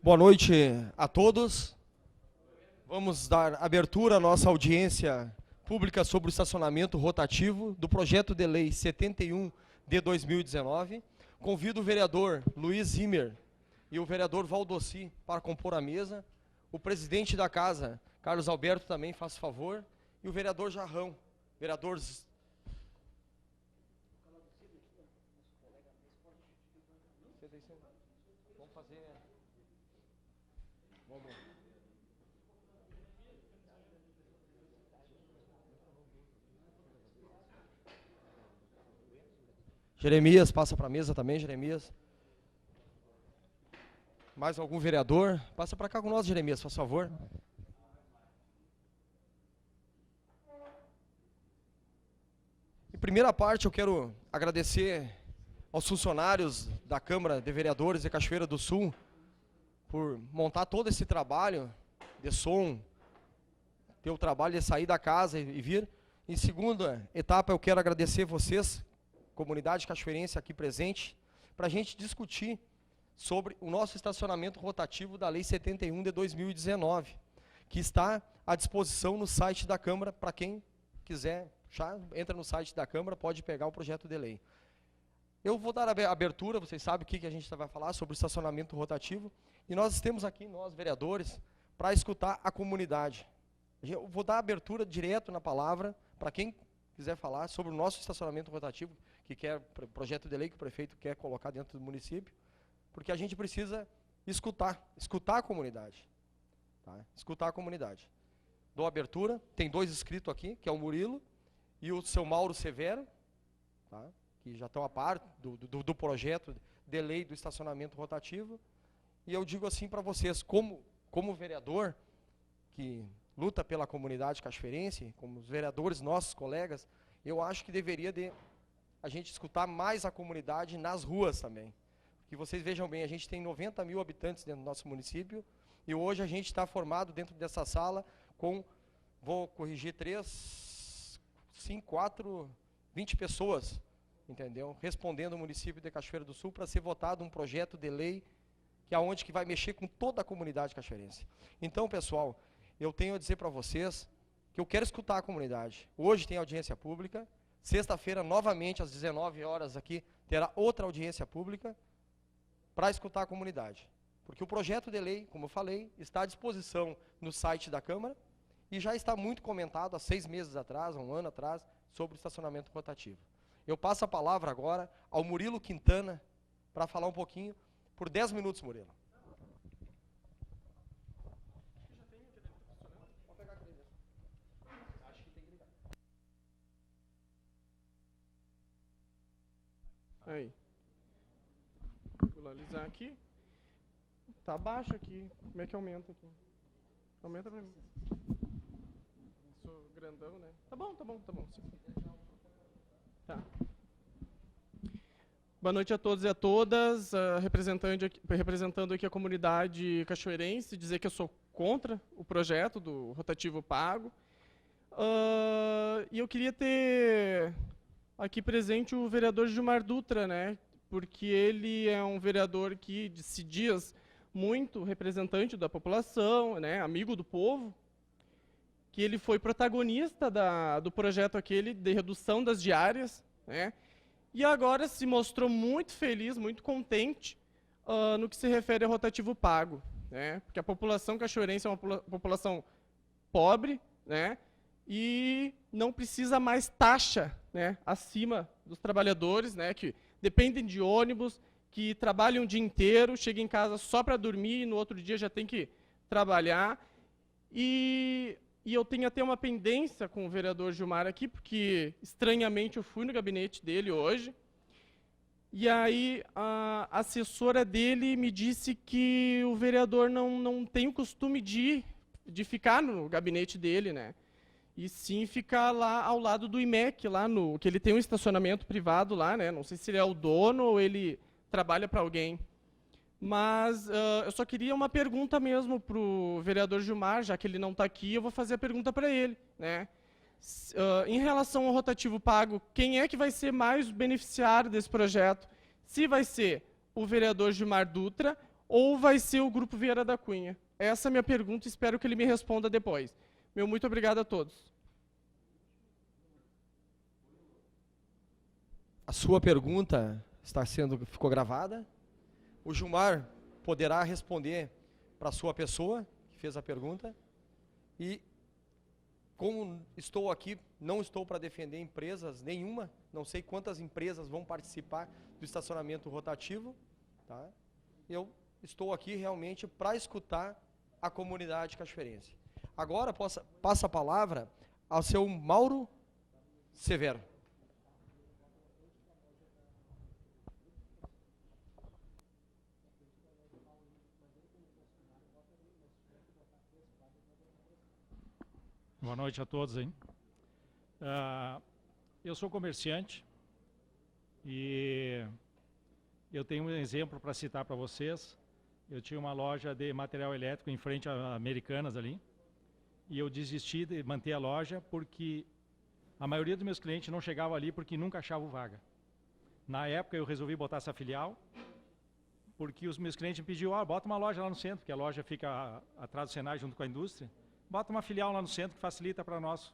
Boa noite a todos. Vamos dar abertura à nossa audiência pública sobre o estacionamento rotativo do projeto de lei 71 de 2019. Convido o vereador Luiz Zimmer e o vereador Valdossi para compor a mesa. O presidente da casa, Carlos Alberto, também faz favor. E o vereador Jarrão. Vereador... Vamos fazer... Vamos. Jeremias, passa para a mesa também, Jeremias. Mais algum vereador? Passa para cá com nós, Jeremias, por favor. Em primeira parte, eu quero agradecer aos funcionários da Câmara de Vereadores de Cachoeira do Sul por montar todo esse trabalho de som, ter o trabalho de sair da casa e vir. Em segunda etapa, eu quero agradecer vocês, comunidade cachoeirense aqui presente, para a gente discutir sobre o nosso estacionamento rotativo da Lei 71 de 2019, que está à disposição no site da Câmara. Para quem quiser, já entra no site da Câmara, pode pegar o projeto de lei. Eu vou dar a abertura, vocês sabem o que a gente vai falar sobre o estacionamento rotativo, e nós estamos aqui, nós vereadores, para escutar a comunidade. Eu vou dar a abertura direto na palavra, para quem quiser falar sobre o nosso estacionamento rotativo, que quer projeto de lei que o prefeito quer colocar dentro do município, porque a gente precisa escutar a comunidade. Tá? Escutar a comunidade. Dou a abertura, tem dois inscritos aqui, que é o Murilo e o seu Mauro Severo, tá? Que já estão a par do projeto de lei do estacionamento rotativo. E eu digo assim para vocês, como vereador que luta pela comunidade cachoeirense, como os vereadores, nossos colegas, eu acho que deveria a gente escutar mais a comunidade nas ruas também. Que vocês vejam bem, a gente tem 90 mil habitantes dentro do nosso município, e hoje a gente está formado dentro dessa sala com, vou corrigir, 20 pessoas, entendeu? Respondendo o município de Cachoeira do Sul para ser votado um projeto de lei que vai mexer com toda a comunidade cachoeirense. Então, pessoal, eu tenho a dizer para vocês que eu quero escutar a comunidade. Hoje tem audiência pública, sexta-feira, novamente, às 19 horas aqui, terá outra audiência pública para escutar a comunidade. Porque o projeto de lei, como eu falei, está à disposição no site da Câmara e já está muito comentado há 6 meses atrás, há 1 ano atrás, sobre o estacionamento rotativo. Eu passo a palavra agora ao Murilo Quintana para falar um pouquinho, por 10 minutos, Murilo. Aí. Vou alisar aqui. Tá baixo aqui. Como é que aumenta aqui? Aumenta pra mim. Sou grandão, né? Tá bom. Sim. Tá. Boa noite a todos e a todas. Representando aqui a comunidade cachoeirense, dizer que eu sou contra o projeto do rotativo pago. E eu queria ter aqui presente o vereador Gilmar Dutra, né? Porque ele é um vereador que se diz muito representante da população, né? Amigo do povo, que ele foi protagonista do projeto aquele de redução das diárias, né? E agora se mostrou muito feliz, muito contente no que se refere ao rotativo pago, né? Porque a população cachoeirense é uma população pobre, né? E não precisa mais taxa, né, acima dos trabalhadores, né, que dependem de ônibus, que trabalham o dia inteiro, chegam em casa só para dormir e no outro dia já tem que trabalhar. E eu tenho até uma pendência com o vereador Gilmar aqui, porque estranhamente eu fui no gabinete dele hoje, e aí a assessora dele me disse que o vereador não tem o costume de ficar no gabinete dele, né? E sim ficar lá ao lado do IMEC, lá que ele tem um estacionamento privado lá, né? Não sei se ele é o dono ou ele trabalha para alguém. Mas eu só queria uma pergunta mesmo para o vereador Gilmar, já que ele não está aqui, eu vou fazer a pergunta para ele, né? Em relação ao rotativo pago, quem é que vai ser mais beneficiário desse projeto? Se vai ser o vereador Gilmar Dutra ou vai ser o Grupo Vieira da Cunha? Essa é a minha pergunta, espero que ele me responda depois. Meu muito obrigado a todos. A sua pergunta ficou gravada. O Gilmar poderá responder para a sua pessoa, que fez a pergunta. E, como estou aqui, não estou para defender empresas nenhuma, não sei quantas empresas vão participar do estacionamento rotativo, tá? Eu estou aqui realmente para escutar a comunidade cachoeirense. Agora passa a palavra ao seu Mauro Severo. Boa noite a todos, hein? Eu sou comerciante e eu tenho um exemplo para citar para vocês. Eu tinha uma loja de material elétrico em frente a Americanas ali e eu desisti de manter a loja porque a maioria dos meus clientes não chegava ali porque nunca achavam vaga. Na época eu resolvi botar essa filial porque os meus clientes me pediam, bota uma loja lá no centro, porque a loja fica atrás do Senai junto com a indústria. Bota uma filial lá no centro que facilita para nós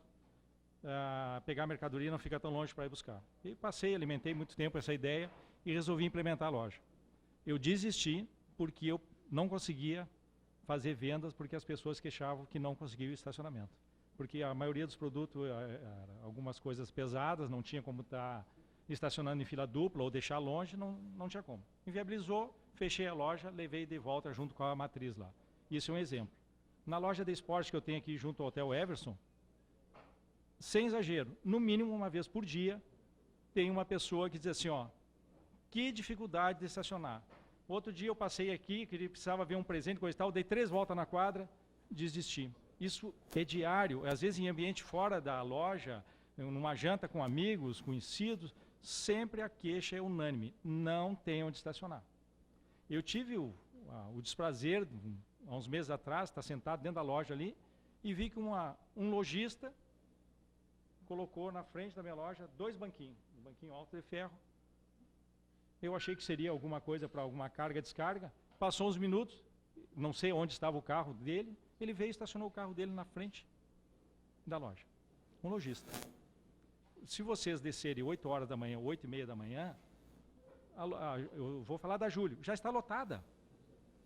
pegar a mercadoria e não fica tão longe para ir buscar. E alimentei muito tempo essa ideia e resolvi implementar a loja. Eu desisti porque eu não conseguia fazer vendas porque as pessoas queixavam que não conseguiam estacionamento. Porque a maioria dos produtos, algumas coisas pesadas, não tinha como estar estacionando em fila dupla ou deixar longe, não tinha como. Inviabilizou, fechei a loja, levei de volta junto com a matriz lá. Isso é um exemplo. Na loja de esporte que eu tenho aqui junto ao Hotel Everson, sem exagero, no mínimo uma vez por dia, tem uma pessoa que diz assim, que dificuldade de estacionar. Outro dia eu passei aqui, que ele precisava ver um presente, coisa e tal, dei 3 voltas na quadra, desisti. Isso é diário, às vezes em ambiente fora da loja, numa janta com amigos, conhecidos, sempre a queixa é unânime, não tem onde estacionar. Eu tive o desprazer, há uns meses atrás, está sentado dentro da loja ali, e vi que um lojista colocou na frente da minha loja 2 banquinhos, um banquinho alto de ferro. Eu achei que seria alguma coisa para alguma carga, descarga. Passou uns minutos, não sei onde estava o carro dele, ele veio e estacionou o carro dele na frente da loja. Um lojista. Se vocês descerem 8 horas da manhã, 8h30 da manhã, eu vou falar da Júlio, já está lotada,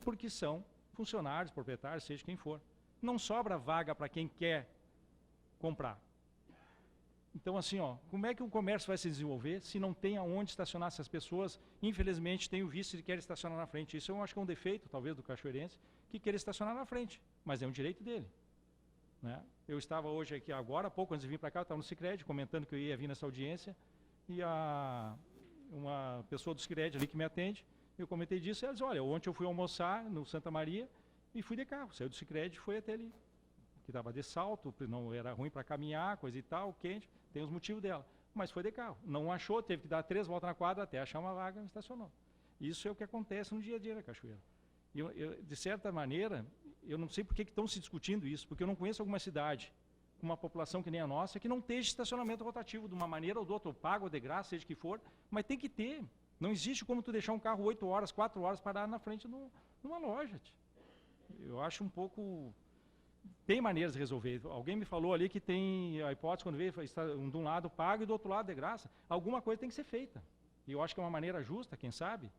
porque são funcionários, proprietários, seja quem for. Não sobra vaga para quem quer comprar. Então, assim, como é que o comércio vai se desenvolver se não tem aonde estacionar? Se as pessoas, infelizmente, têm o vício de querer estacionar na frente. Isso eu acho que é um defeito, talvez, do cachoeirense, que quer estacionar na frente, mas é um direito dele. Né? Eu estava hoje aqui, agora, há pouco, antes de vir para cá, eu estava no Sicredi, comentando que eu ia vir nessa audiência, e uma pessoa do Sicredi ali que me atende, eu comentei disso, e ela disse, olha, ontem eu fui almoçar no Santa Maria, e fui de carro, saiu do Sicredi e foi até ali. Que estava de salto, não era ruim para caminhar, coisa e tal, quente, tem os motivos dela. Mas foi de carro. Não achou, teve que dar 3 voltas na quadra até achar uma vaga e estacionou. Isso é o que acontece no dia a dia da cachoeira. E de certa maneira, eu não sei por que estão se discutindo isso, porque eu não conheço alguma cidade com uma população que nem a nossa que não esteja estacionamento rotativo de uma maneira ou de outra, ou pago ou de graça, seja que for, mas tem que ter. Não existe como tu deixar um carro 8 horas, 4 horas parado na frente de uma loja. Eu acho um pouco... Tem maneiras de resolver. Alguém me falou ali que tem a hipótese, quando veio, de um lado pago e do outro lado de graça. Alguma coisa tem que ser feita. E eu acho que é uma maneira justa, quem sabe.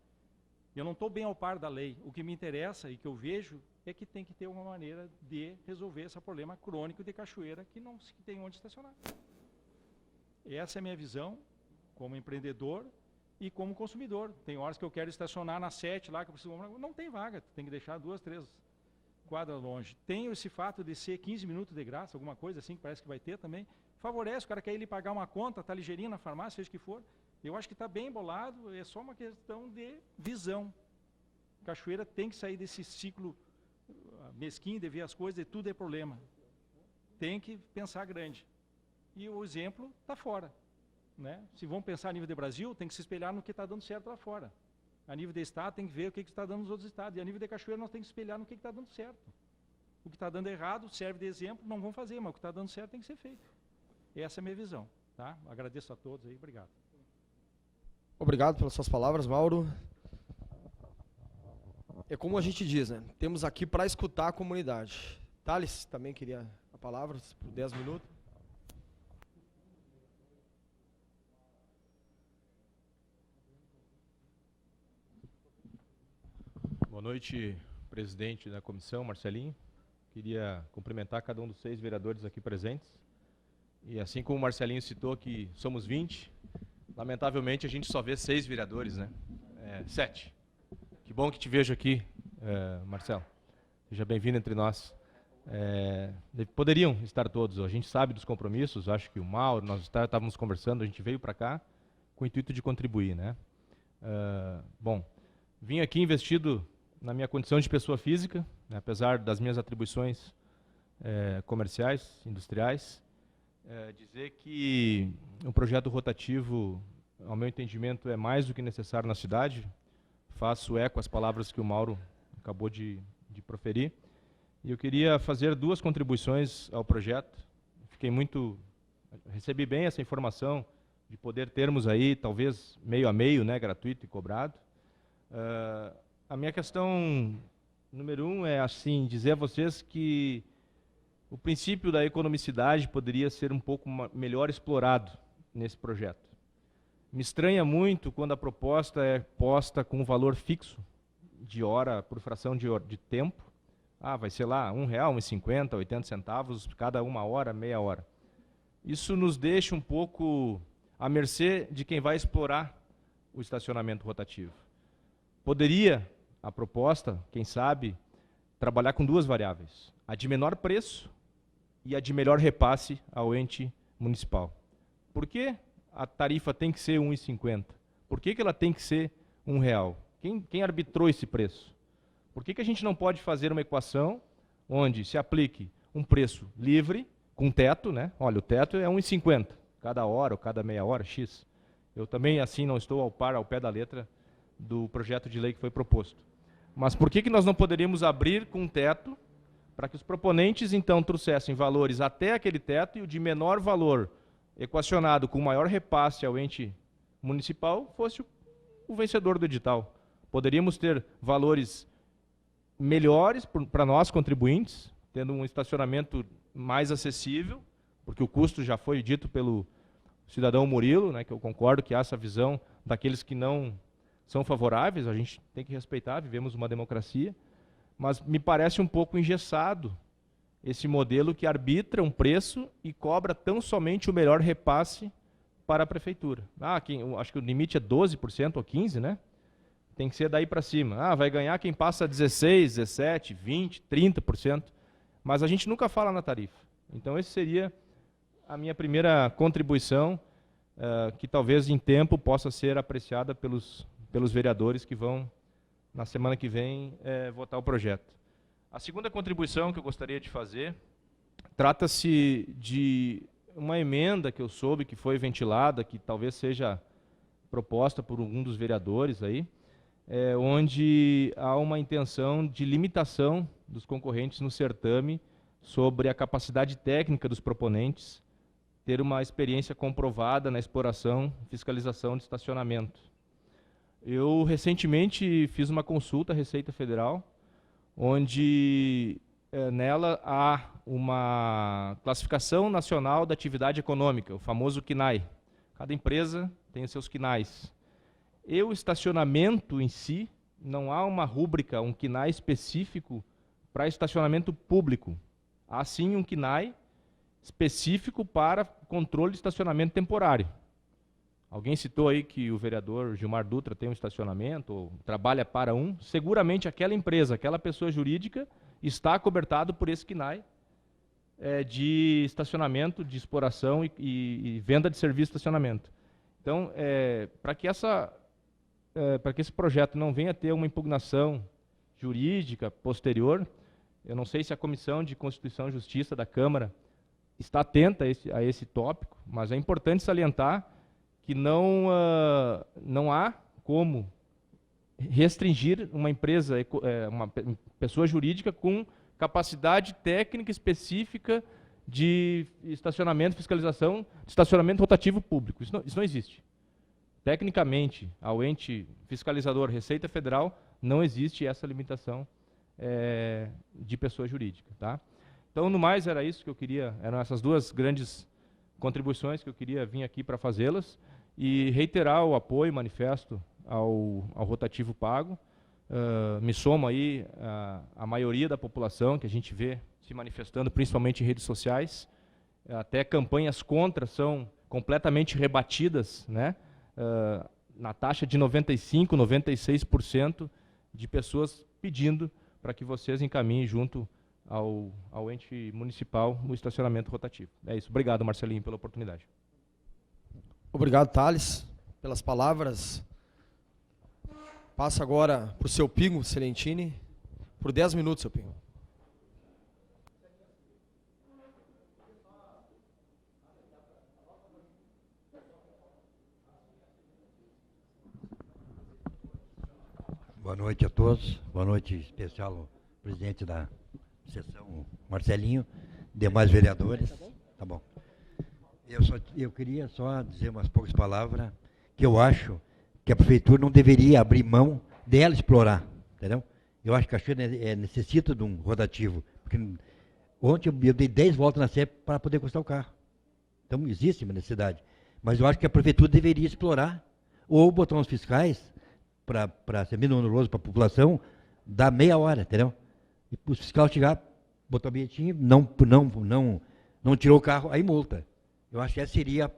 Eu não estou bem ao par da lei. O que me interessa e que eu vejo é que tem que ter uma maneira de resolver esse problema crônico de cachoeira que não se tem onde estacionar. Essa é a minha visão como empreendedor e como consumidor. Tem horas que eu quero estacionar na 7 lá, que eu preciso... Não tem vaga, tem que deixar 2, 3 quadras longe. Tem esse fato de ser 15 minutos de graça, alguma coisa assim, que parece que vai ter também. Favorece, o cara quer ir pagar uma conta, está ligeirinho na farmácia, seja o que for. Eu acho que está bem embolado, é só uma questão de visão. Cachoeira tem que sair desse ciclo mesquinho de ver as coisas e tudo é problema. Tem que pensar grande. E o exemplo está fora. Né? Se vão pensar a nível de Brasil, tem que se espelhar no que está dando certo lá fora. A nível de estado, tem que ver o que está dando nos outros estados. E a nível de cachoeira, nós temos que espelhar no que está dando certo. O que está dando errado serve de exemplo, não vão fazer, mas o que está dando certo tem que ser feito. Essa é a minha visão. Tá? Agradeço a todos aí, obrigado. Obrigado pelas suas palavras, Mauro. É como a gente diz, né? Temos aqui para escutar a comunidade. Thales também queria a palavra por 10 minutos. Boa noite, presidente da comissão, Marcelinho. Queria cumprimentar cada um dos 6 vereadores aqui presentes. E assim como o Marcelinho citou que somos 20, lamentavelmente a gente só vê 6 vereadores, né? 7. Que bom que te vejo aqui, Marcelo. Seja bem-vindo entre nós. Poderiam estar todos, a gente sabe dos compromissos, acho que o Mauro, nós estávamos conversando, a gente veio para cá com o intuito de contribuir, né? Bom, vim aqui investido na minha condição de pessoa física, né, apesar das minhas atribuições comerciais, industriais, dizer que o projeto rotativo, ao meu entendimento, é mais do que necessário na cidade. Faço eco às palavras que o Mauro acabou de proferir. E eu queria fazer 2 contribuições ao projeto. Recebi bem essa informação de poder termos aí, talvez, meio a meio, né, gratuito e cobrado. A minha questão número 1 é, assim, dizer a vocês que o princípio da economicidade poderia ser um pouco melhor explorado nesse projeto. Me estranha muito quando a proposta é posta com um valor fixo de hora por fração de tempo. Vai ser lá R$1, R$1,50, 80 centavos, cada 1 hora, meia hora. Isso nos deixa um pouco à mercê de quem vai explorar o estacionamento rotativo. Poderia a proposta, quem sabe, trabalhar com 2 variáveis. A de menor preço e a de melhor repasse ao ente municipal. Por que a tarifa tem que ser R$1,50? Por que ela tem que ser R$1? Quem arbitrou esse preço? Por que a gente não pode fazer uma equação onde se aplique um preço livre, com teto, né? Olha, o teto é R$1,50, cada hora ou cada meia hora, X. Eu também, assim, não estou ao pé da letra do projeto de lei que foi proposto. Mas por que nós não poderíamos abrir com um teto para que os proponentes, então, trouxessem valores até aquele teto e o de menor valor, equacionado com maior repasse ao ente municipal, fosse o vencedor do edital? Poderíamos ter valores melhores para nós, contribuintes, tendo um estacionamento mais acessível, porque o custo já foi dito pelo cidadão Murilo, né, que eu concordo que há essa visão daqueles que não são favoráveis, a gente tem que respeitar, vivemos uma democracia, mas me parece um pouco engessado esse modelo que arbitra um preço e cobra tão somente o melhor repasse para a prefeitura. Acho que o limite é 12% ou 15%, né? Tem que ser daí para cima. Vai ganhar quem passa 16%, 17%, 20%, 30%, mas a gente nunca fala na tarifa. Então, essa seria a minha primeira contribuição, que talvez em tempo possa ser apreciada pelos vereadores que vão, na semana que vem, votar o projeto. A segunda contribuição que eu gostaria de fazer trata-se de uma emenda que eu soube que foi ventilada, que talvez seja proposta por um dos vereadores aí, onde há uma intenção de limitação dos concorrentes no certame sobre a capacidade técnica dos proponentes ter uma experiência comprovada na exploração e fiscalização de estacionamento. Eu recentemente fiz uma consulta à Receita Federal, onde nela há uma classificação nacional da atividade econômica, o famoso CNAE. Cada empresa tem os seus CNAEs. E o estacionamento em si, não há uma rúbrica, um CNAE específico para estacionamento público. Há sim um CNAE específico para controle de estacionamento temporário. Alguém citou aí que o vereador Gilmar Dutra tem um estacionamento, ou trabalha para um. Seguramente aquela empresa, aquela pessoa jurídica, está acobertado por esse CNAE de estacionamento, de exploração e venda de serviço de estacionamento. Então, para que esse projeto não venha a ter uma impugnação jurídica posterior, eu não sei se a Comissão de Constituição e Justiça da Câmara está atenta a esse tópico, mas é importante salientar que não há como restringir uma empresa, uma pessoa jurídica com capacidade técnica específica de estacionamento, fiscalização, de estacionamento rotativo público. Isso não existe. Tecnicamente, ao ente fiscalizador Receita Federal, não existe essa limitação de pessoa jurídica, tá? Então, no mais, era isso que eu queria, eram essas duas grandes contribuições que eu queria vir aqui para fazê-las e reiterar o apoio, manifesto ao rotativo pago. Me somo aí a maioria da população que a gente vê se manifestando, principalmente em redes sociais. Até campanhas contra são completamente rebatidas, né? Na taxa de 95%, 96% de pessoas pedindo para que vocês encaminhem junto ao ente municipal o estacionamento rotativo. É isso. Obrigado, Marcelinho, pela oportunidade. Obrigado, Thales, pelas palavras. Passo agora para o seu Pingo, Celentini, por 10 minutos, seu Pingo. Boa noite a todos. Boa noite especial ao presidente da sessão, Marcelinho, demais vereadores. Tá bom. Eu queria só dizer umas poucas palavras que eu acho que a prefeitura não deveria abrir mão dela explorar, entendeu? Eu acho que a Cachoeira necessita de um rotativo, porque ontem eu dei 10 voltas na Sé para poder encostar o carro. Então existe uma necessidade. Mas eu acho que a prefeitura deveria explorar, ou botar uns fiscais para ser menos oneroso para a população, dar meia hora, entendeu? E os fiscais chegar, botar o bilhetinho, não tirou o carro, aí multa. Eu acho que essa seria,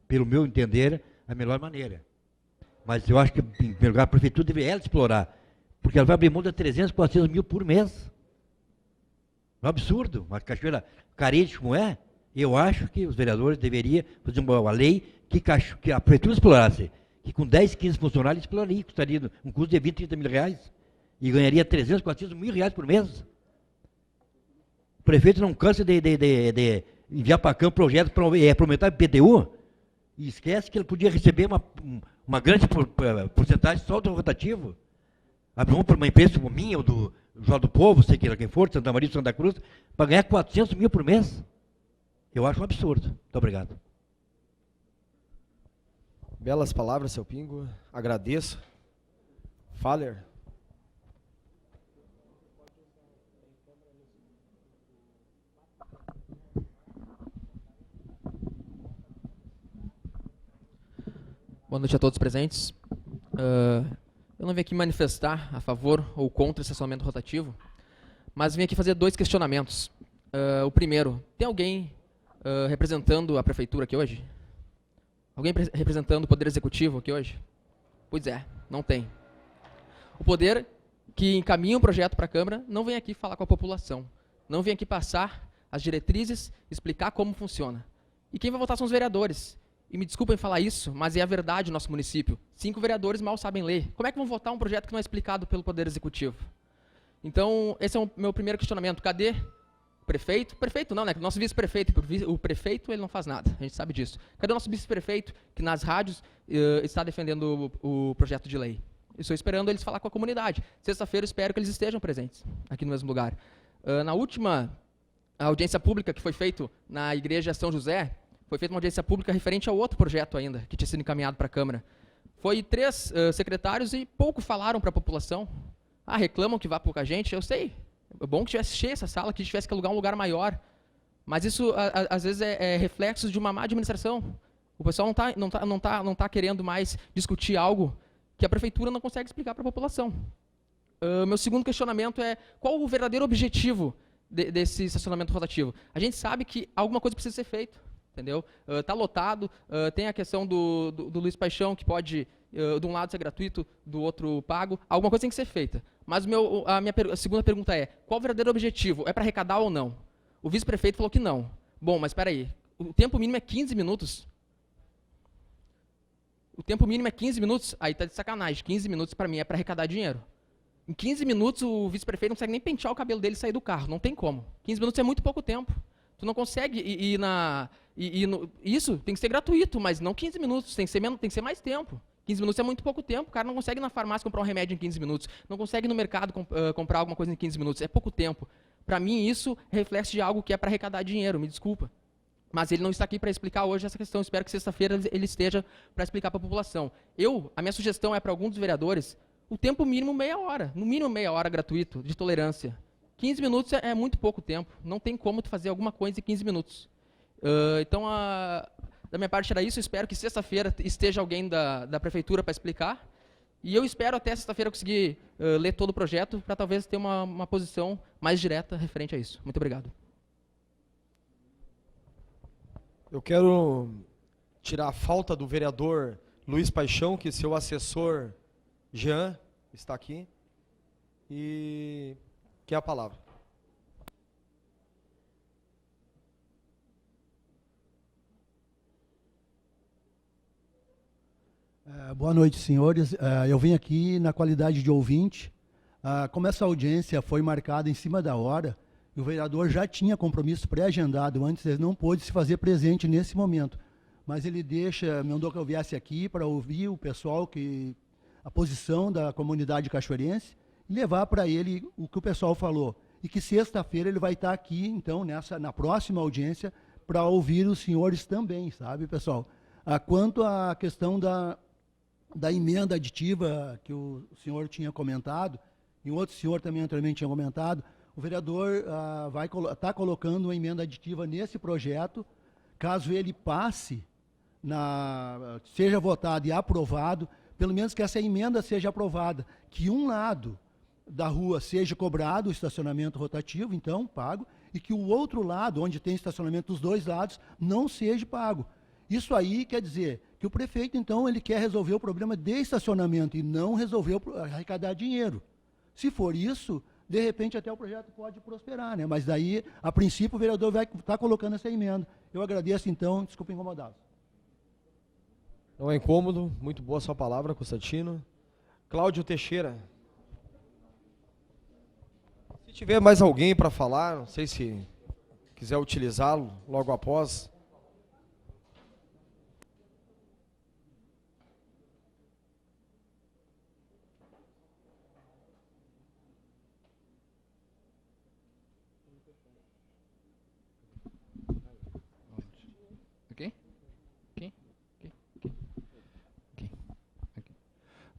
pelo meu entender, a melhor maneira. Mas eu acho que, em primeiro lugar, a prefeitura deveria ela explorar, porque ela vai abrir multa de 300, 400 mil por mês. É um absurdo, uma cachoeira carente como é. Eu acho que os vereadores deveriam fazer uma lei que a prefeitura explorasse, que com 10, 15 funcionários exploraria, custaria um custo de 20, 30 mil reais, e ganharia 300, 400 mil reais por mês. O prefeito não cansa de enviar para campo projetos para aumentar o IPTU, e esquece que ele podia receber uma grande porcentagem só do rotativo. Abre para uma empresa como minha, ou do Jornal do Povo, sei que quem for, Santa Maria, Santa Cruz, para ganhar 400 mil por mês. Eu acho um absurdo. Muito obrigado. Belas palavras, seu Pingo. Agradeço. Faller. Boa noite a todos presentes. Eu não vim aqui manifestar a favor ou contra o estacionamento rotativo, mas vim aqui fazer dois questionamentos. O primeiro, tem alguém representando a prefeitura aqui hoje? Alguém representando o Poder Executivo aqui hoje? Pois é, não tem. O poder que encaminha um projeto para a Câmara não vem aqui falar com a população, não vem aqui passar as diretrizes, explicar como funciona. E quem vai votar são os vereadores. E me desculpem falar isso, mas é a verdade no nosso município. 5 vereadores mal sabem ler. Como é que vão votar um projeto que não é explicado pelo Poder Executivo? Então, esse é o meu primeiro questionamento. Cadê o prefeito? Prefeito não, né? Nosso vice-prefeito. O prefeito, ele não faz nada. A gente sabe disso. Cadê o nosso vice-prefeito, que nas rádios está defendendo o projeto de lei? Estou esperando eles falar com a comunidade. Sexta-feira, espero que eles estejam presentes aqui no mesmo lugar. Na última audiência pública que foi feita na Igreja São José, foi feita uma audiência pública referente ao outro projeto ainda, que tinha sido encaminhado para a Câmara. Foi 3 secretários e pouco falaram para a população. Reclamam que vá pouca gente, eu sei. É bom que tivesse cheia essa sala, que tivesse que alugar um lugar maior. Mas isso, às vezes, é reflexo de uma má administração. O pessoal não tá querendo mais discutir algo que a prefeitura não consegue explicar para a população. Meu segundo questionamento é, qual o verdadeiro objetivo desse estacionamento rotativo? A gente sabe que alguma coisa precisa ser feita. Entendeu? Está lotado, tem a questão do Luiz Paixão, que pode, de um lado, ser gratuito, do outro pago. Alguma coisa tem que ser feita. Mas a minha segunda pergunta é, qual o verdadeiro objetivo? É para arrecadar ou não? O vice-prefeito falou que não. Bom, mas espera aí. O tempo mínimo é 15 minutos. O tempo mínimo é 15 minutos? Aí está de sacanagem. 15 minutos, para mim, é para arrecadar dinheiro. Em 15 minutos, o vice-prefeito não consegue nem pentear o cabelo dele e sair do carro. Não tem como. 15 minutos é muito pouco tempo. Tu não consegue ir isso tem que ser gratuito, mas não 15 minutos, tem que ser mais tempo. 15 minutos é muito pouco tempo, o cara não consegue ir na farmácia comprar um remédio em 15 minutos, não consegue ir no mercado comprar alguma coisa em 15 minutos, é pouco tempo. Para mim, isso é reflexo de algo que é para arrecadar dinheiro, me desculpa. Mas ele não está aqui para explicar hoje essa questão, espero que sexta-feira ele esteja para explicar para a população. A minha sugestão é para alguns dos vereadores, o tempo mínimo meia hora, no mínimo meia hora gratuito de tolerância. 15 minutos é muito pouco tempo, não tem como tu fazer alguma coisa em 15 minutos. Então, da minha parte era isso, eu espero que sexta-feira esteja alguém da prefeitura para explicar, e eu espero até sexta-feira conseguir ler todo o projeto, para talvez ter uma posição mais direta referente a isso. Muito obrigado. Eu quero tirar a falta do vereador Luiz Paixão, que seu assessor Jean está aqui, e quer a palavra. Boa noite, senhores. Eu vim aqui na qualidade de ouvinte. Como essa audiência foi marcada em cima da hora, e o vereador já tinha compromisso pré-agendado antes, ele não pôde se fazer presente nesse momento. Mas ele mandou que eu viesse aqui para ouvir o pessoal, a posição da comunidade cachoeirense, e levar para ele o que o pessoal falou. E que sexta-feira ele vai estar aqui, então, na próxima audiência, para ouvir os senhores também, sabe, pessoal? Quanto à questão da emenda aditiva que o senhor tinha comentado, e o outro senhor também anteriormente tinha comentado, o vereador vai estar colocando uma emenda aditiva nesse projeto, caso ele passe, seja votado e aprovado, pelo menos que essa emenda seja aprovada, que um lado da rua seja cobrado o estacionamento rotativo, então, pago, e que o outro lado, onde tem estacionamento dos dois lados, não seja pago. Isso aí quer dizer que o prefeito, então, ele quer resolver o problema de estacionamento e não resolver arrecadar dinheiro. Se for isso, de repente até o projeto pode prosperar, né? Mas daí, a princípio, o vereador vai estar colocando essa emenda. Eu agradeço, então, desculpa incomodá-los. Não é incômodo, muito boa a sua palavra, Constantino. Cláudio Teixeira. Se tiver mais alguém para falar, não sei se quiser utilizá-lo logo após.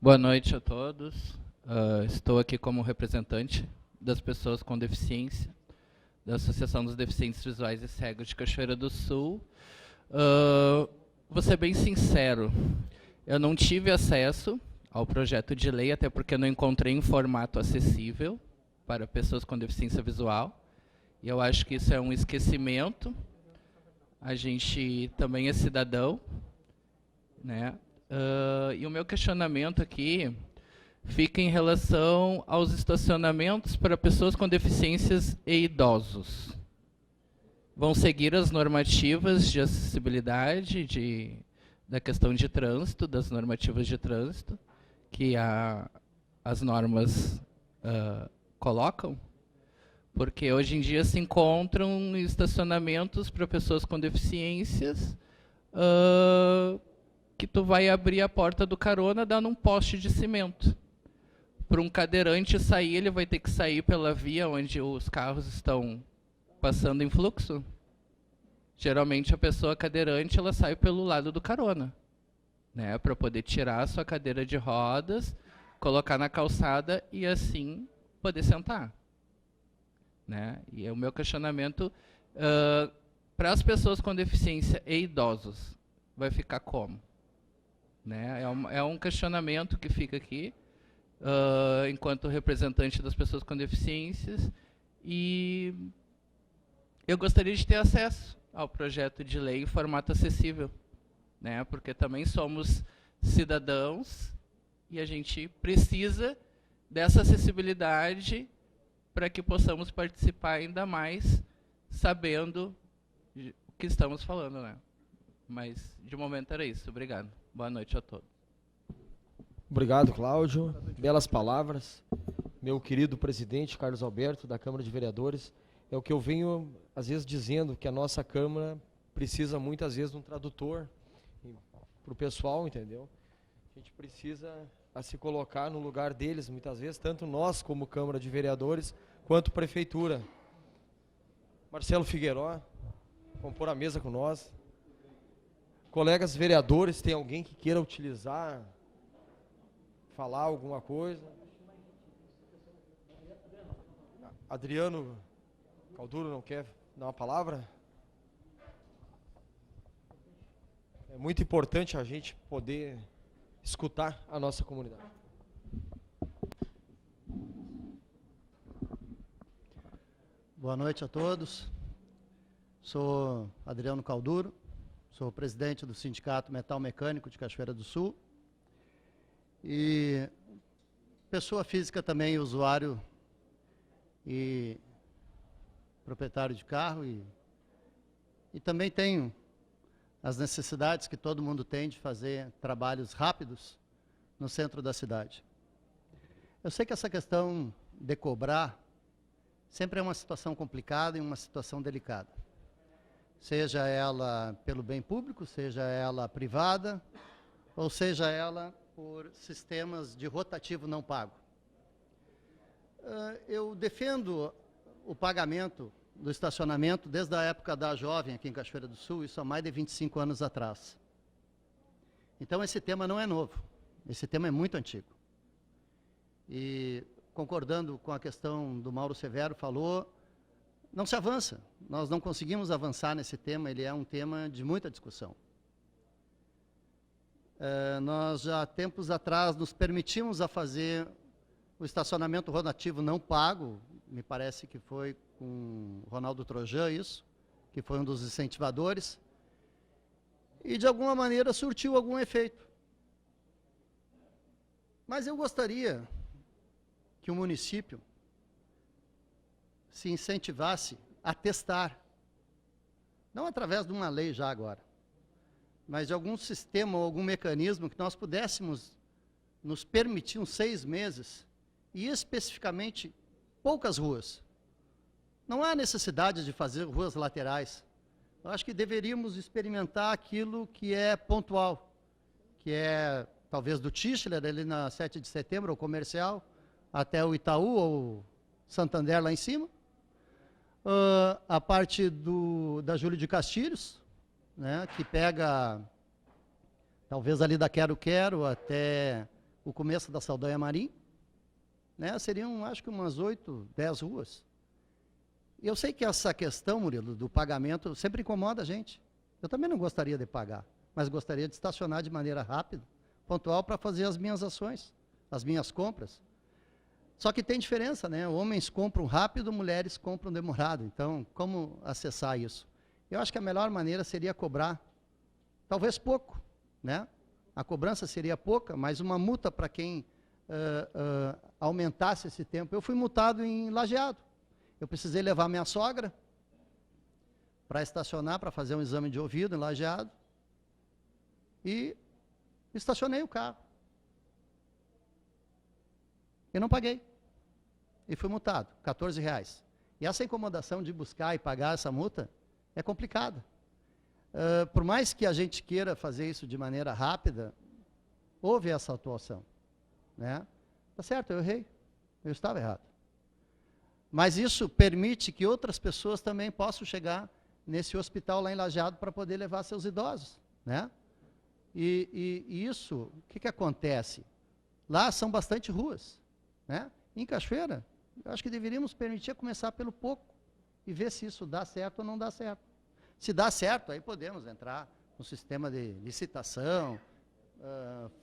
Boa noite a todos. Estou aqui como representante das pessoas com deficiência, da Associação dos Deficientes Visuais e Cegos de Cachoeira do Sul. Vou ser bem sincero, eu não tive acesso ao projeto de lei, até porque eu não encontrei em formato acessível para pessoas com deficiência visual. E eu acho que isso é um esquecimento. A gente também é cidadão, né? E o meu questionamento aqui fica em relação aos estacionamentos para pessoas com deficiências e idosos. Vão seguir as normativas de acessibilidade, da questão de trânsito, das normativas de trânsito, que as normas colocam? Porque hoje em dia se encontram estacionamentos para pessoas com deficiências que tu vai abrir a porta do carona dando um poste de cimento. Para um cadeirante sair, ele vai ter que sair pela via onde os carros estão passando em fluxo. Geralmente a pessoa cadeirante ela sai pelo lado do carona, né, para poder tirar a sua cadeira de rodas, colocar na calçada e assim poder sentar. Né? E o meu questionamento para as pessoas com deficiência e idosos vai ficar como? Né? É um questionamento que fica aqui enquanto representante das pessoas com deficiências, e eu gostaria de ter acesso ao projeto de lei em formato acessível, né? Porque também somos cidadãos e a gente precisa dessa acessibilidade para que possamos participar ainda mais sabendo o que estamos falando, né? Mas, de momento, era isso. Obrigado. Boa noite a todos. Obrigado, Cláudio. Belas palavras. Meu querido presidente Carlos Alberto, da Câmara de Vereadores, é o que eu venho, às vezes, dizendo, que a nossa Câmara precisa, muitas vezes, de um tradutor para o pessoal, entendeu? A gente precisa se colocar no lugar deles, muitas vezes, tanto nós, como Câmara de Vereadores, quanto Prefeitura. Marcelo Figueiró, compor a mesa com nós. Colegas vereadores, tem alguém que queira utilizar, falar alguma coisa? Adriano Calduro não quer dar uma palavra? É muito importante a gente poder escutar a nossa comunidade. Boa noite a todos. Sou Adriano Calduro, sou presidente do Sindicato Metal Mecânico de Cachoeira do Sul. E pessoa física também, usuário e proprietário de carro. E também tenho as necessidades que todo mundo tem de fazer trabalhos rápidos no centro da cidade. Eu sei que essa questão de cobrar sempre é uma situação complicada e uma situação delicada. Seja ela pelo bem público, seja ela privada, ou seja ela por sistemas de rotativo não pago. Eu defendo o pagamento do estacionamento desde a época da Jovem aqui em Cachoeira do Sul, isso há mais de 25 anos atrás. Então esse tema não é novo, esse tema é muito antigo. E concordando com a questão do Mauro Severo falou, não se avança, nós não conseguimos avançar nesse tema, ele é um tema de muita discussão. Nós já tempos atrás nos permitimos a fazer o estacionamento rotativo não pago, me parece que foi com o Ronaldo Trojan isso, que foi um dos incentivadores, e de alguma maneira surtiu algum efeito. Mas eu gostaria que o município se incentivasse a testar, não através de uma lei já agora, mas de algum sistema ou algum mecanismo que nós pudéssemos nos permitir uns 6 meses e especificamente poucas ruas. Não há necessidade de fazer ruas laterais. Eu acho que deveríamos experimentar aquilo que é pontual, que é talvez do Tischler, ali na 7 de setembro, ou comercial, até o Itaú ou Santander lá em cima. A parte da Júlio de Castilhos, né, que pega talvez ali da Quero Quero até o começo da Saldanha Marim, né, seriam acho que umas 8, 10 ruas. E eu sei que essa questão, Murilo, do pagamento sempre incomoda a gente. Eu também não gostaria de pagar, mas gostaria de estacionar de maneira rápida, pontual, para fazer as minhas ações, as minhas compras. Só que tem diferença, né? Homens compram rápido, mulheres compram demorado. Então, como acessar isso? Eu acho que a melhor maneira seria cobrar, talvez pouco, né? A cobrança seria pouca, mas uma multa para quem aumentasse esse tempo. Eu fui multado em Lajeado. Eu precisei levar minha sogra para estacionar, para fazer um exame de ouvido em Lajeado. E estacionei o carro. Eu não paguei. E fui multado, R$14. E essa incomodação de buscar e pagar essa multa é complicada. Por mais que a gente queira fazer isso de maneira rápida, houve essa atuação. Né? Tá certo, eu errei. Eu estava errado. Mas isso permite que outras pessoas também possam chegar nesse hospital lá em Lajeado para poder levar seus idosos. Né? E isso, o que acontece? Lá são bastante ruas. Né? Em Cachoeira, eu acho que deveríamos permitir começar pelo pouco e ver se isso dá certo ou não dá certo. Se dá certo, aí podemos entrar no sistema de licitação,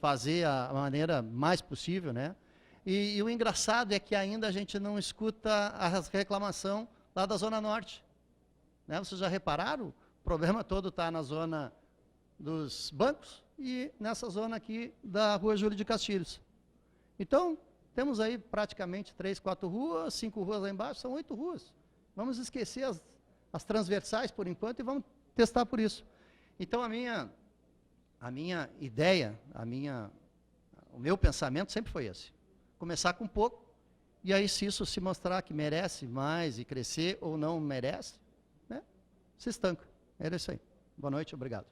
fazer a maneira mais possível, né? E o engraçado é que ainda a gente não escuta a reclamação lá da Zona Norte. Né? Vocês já repararam? O problema todo está na zona dos bancos e nessa zona aqui da Rua Júlio de Castilhos. Então, temos aí praticamente 3, 4 ruas, 5 ruas lá embaixo, são 8 ruas. Vamos esquecer as transversais por enquanto e vamos testar por isso. Então, a minha ideia, o meu pensamento sempre foi esse. Começar com pouco, e aí se isso se mostrar que merece mais e crescer ou não merece, né, se estanca. Era isso aí. Boa noite, obrigado.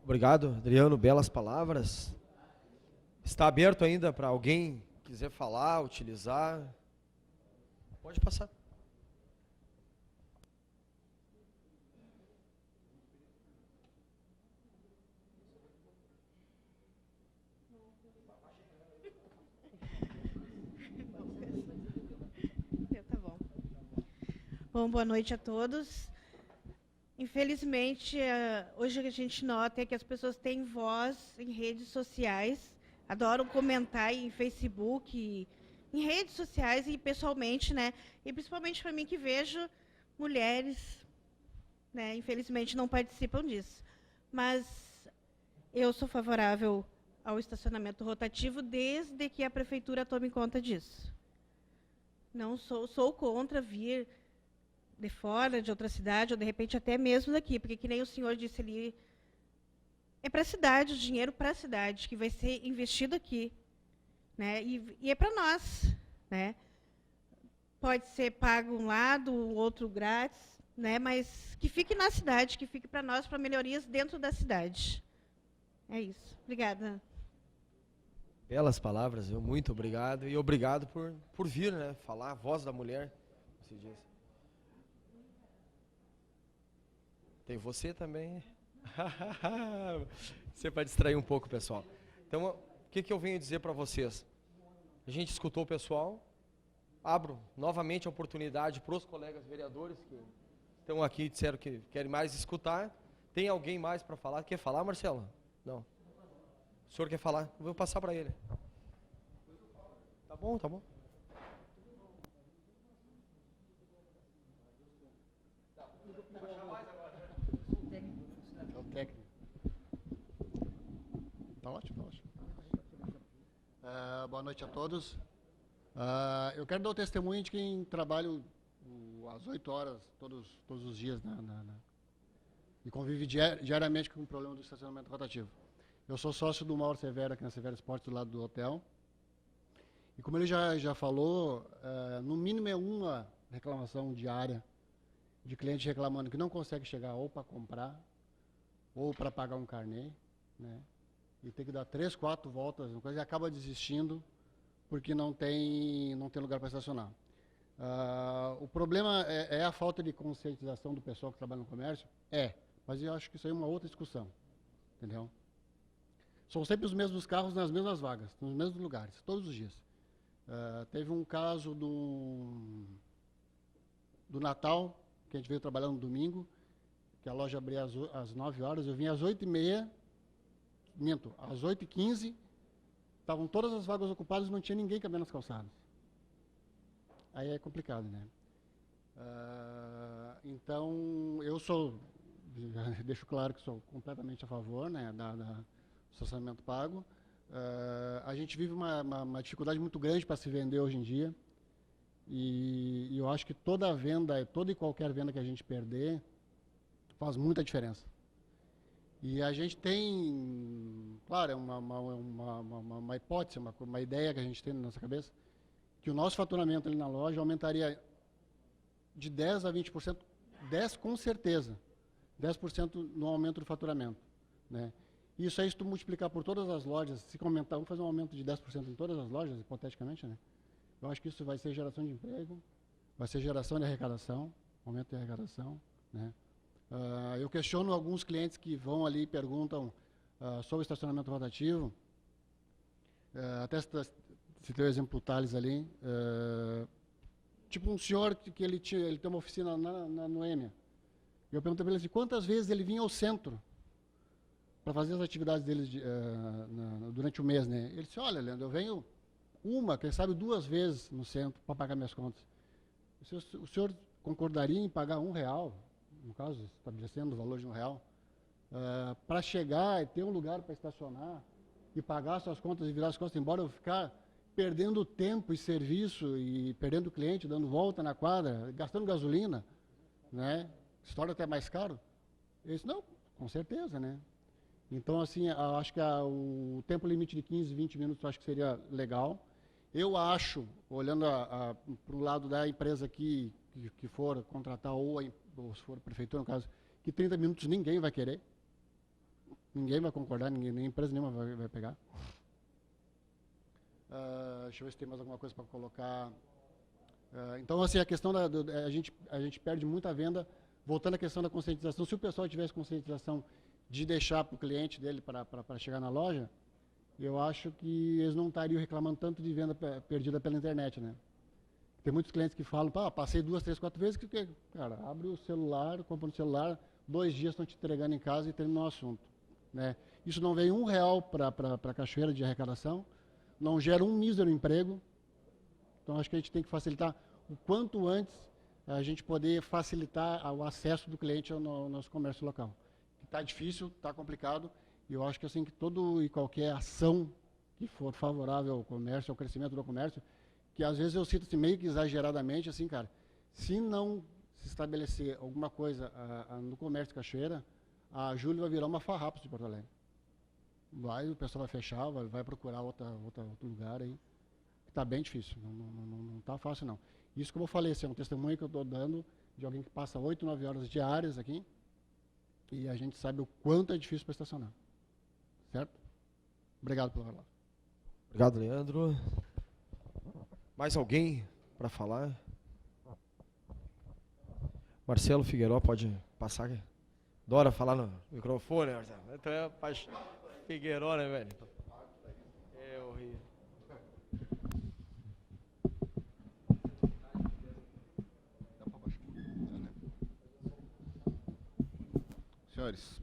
Obrigado, Adriano, belas palavras. Está aberto ainda para alguém quiser falar, utilizar. Pode passar. Bom, boa noite a todos. Infelizmente, hoje o que a gente nota é que as pessoas têm voz em redes sociais, adoram comentar em Facebook, em redes sociais e pessoalmente, né? E principalmente para mim que vejo mulheres, né? Infelizmente não participam disso. Mas eu sou favorável ao estacionamento rotativo desde que a prefeitura tome conta disso. Não sou contra vir de fora, de outra cidade, ou de repente até mesmo daqui, porque que nem o senhor disse ali, é para a cidade, o dinheiro para a cidade, que vai ser investido aqui, né? E é para nós, né? Pode ser pago um lado, o outro grátis, né? Mas que fique na cidade, que fique para nós, para melhorias dentro da cidade. É isso. Obrigada. Belas palavras, muito obrigado. E obrigado por vir, né? Falar a voz da mulher, você disse. Tem você também. Você para distrair um pouco, pessoal. Então, o que eu venho dizer para vocês? A gente escutou o pessoal. Abro novamente a oportunidade para os colegas vereadores que estão aqui e disseram que querem mais escutar. Tem alguém mais para falar? Quer falar, Marcelo? Não. O senhor quer falar? Eu vou passar para ele. Tá bom, tá bom. Técnico. Tá ótimo, tá ótimo. Boa noite a todos. Eu quero dar o testemunho de quem trabalha às 8 horas todos os dias e convive diariamente com o problema do estacionamento rotativo. Eu sou sócio do Mauro Severo aqui na Severo Esporte, do lado do hotel. E como ele já falou, no mínimo é uma reclamação diária de cliente reclamando que não consegue chegar ou para comprar ou para pagar um carnê, né? E tem que dar 3, 4 voltas, uma coisa, e acaba desistindo porque não tem lugar para estacionar. O problema é a falta de conscientização do pessoal que trabalha no comércio? Mas eu acho que isso aí é uma outra discussão, entendeu? São sempre os mesmos carros nas mesmas vagas, nos mesmos lugares, todos os dias. Teve um caso do Natal, que a gente veio trabalhar no domingo, que a loja abria às 9 horas, eu vim às 8h30, às 8h15, estavam todas as vagas ocupadas e não tinha ninguém cabendo nas calçadas. Aí é complicado, né? Então, eu deixo claro que sou completamente a favor, né, do estacionamento pago. A gente vive uma dificuldade muito grande para se vender hoje em dia, e eu acho que toda e qualquer venda que a gente perder faz muita diferença. E a gente tem, claro, é uma hipótese, uma ideia que a gente tem na nossa cabeça, que o nosso faturamento ali na loja aumentaria de 10% a 20%, 10% com certeza, 10% no aumento do faturamento, né? Isso aí, se tu multiplicar por todas as lojas, se aumentar, vamos fazer um aumento de 10% em todas as lojas, hipoteticamente, né? Eu acho que isso vai ser geração de emprego, vai ser geração de arrecadação, aumento de arrecadação, né? Eu questiono alguns clientes que vão ali e perguntam sobre o estacionamento rotativo. Até citei o exemplo do Thales ali. Tipo um senhor que ele tem uma oficina na Noêmia. E eu perguntei para ele assim, quantas vezes ele vinha ao centro para fazer as atividades deles durante o mês, né? Ele disse, olha, Leandro, eu venho quem sabe 2 vezes no centro para pagar minhas contas. O senhor concordaria em pagar R$1, no caso, estabelecendo o valor de R$1, para chegar e ter um lugar para estacionar e pagar suas contas e virar as costas, embora eu ficar perdendo tempo e serviço e perdendo cliente, dando volta na quadra, gastando gasolina, né? Se torna até mais caro. Eu disse, não, com certeza, né? Então, assim, eu acho que o tempo limite de 15, 20 minutos eu acho que seria legal. Eu acho, olhando para o lado da empresa que for contratar, ou se for a prefeitura, no caso, que 30 minutos ninguém vai querer. Ninguém vai concordar, nem empresa nenhuma vai pegar. Deixa eu ver se tem mais alguma coisa para colocar. Então, assim, a questão a gente perde muita venda. Voltando à questão da conscientização, se o pessoal tivesse conscientização de deixar para o cliente dele para chegar na loja, eu acho que eles não estariam reclamando tanto de venda perdida pela internet, né? Tem muitos clientes que falam, passei 2, 3, 4 vezes, cara, abre o celular, compra no celular, 2 dias estão te entregando em casa e termina o assunto. Né? Isso não vem R$1 para a Cachoeira de arrecadação, não gera um mísero emprego. Então, acho que a gente tem que facilitar o quanto antes a gente poder facilitar o acesso do cliente ao nosso comércio local. Está difícil, está complicado, e eu acho que assim que todo e qualquer ação que for favorável ao comércio, ao crescimento do comércio, que às vezes eu cito assim, meio que exageradamente, assim, cara, se não se estabelecer alguma coisa no comércio Cachoeira, a julho vai virar uma farrapo de Porto Alegre. O pessoal vai fechar, vai procurar outro lugar aí. Está bem difícil, não está fácil não. Isso, como eu falei, assim, é um testemunho que eu estou dando de alguém que passa 8, 9 horas diárias aqui, e a gente sabe o quanto é difícil para estacionar. Certo? Obrigado pela palavra. Obrigado, Leandro. Mais alguém para falar? Marcelo Figueiró, pode passar aqui. Adora falar no microfone, né, Marcelo? Então é Figueiró, né, velho? É horrível. Senhores,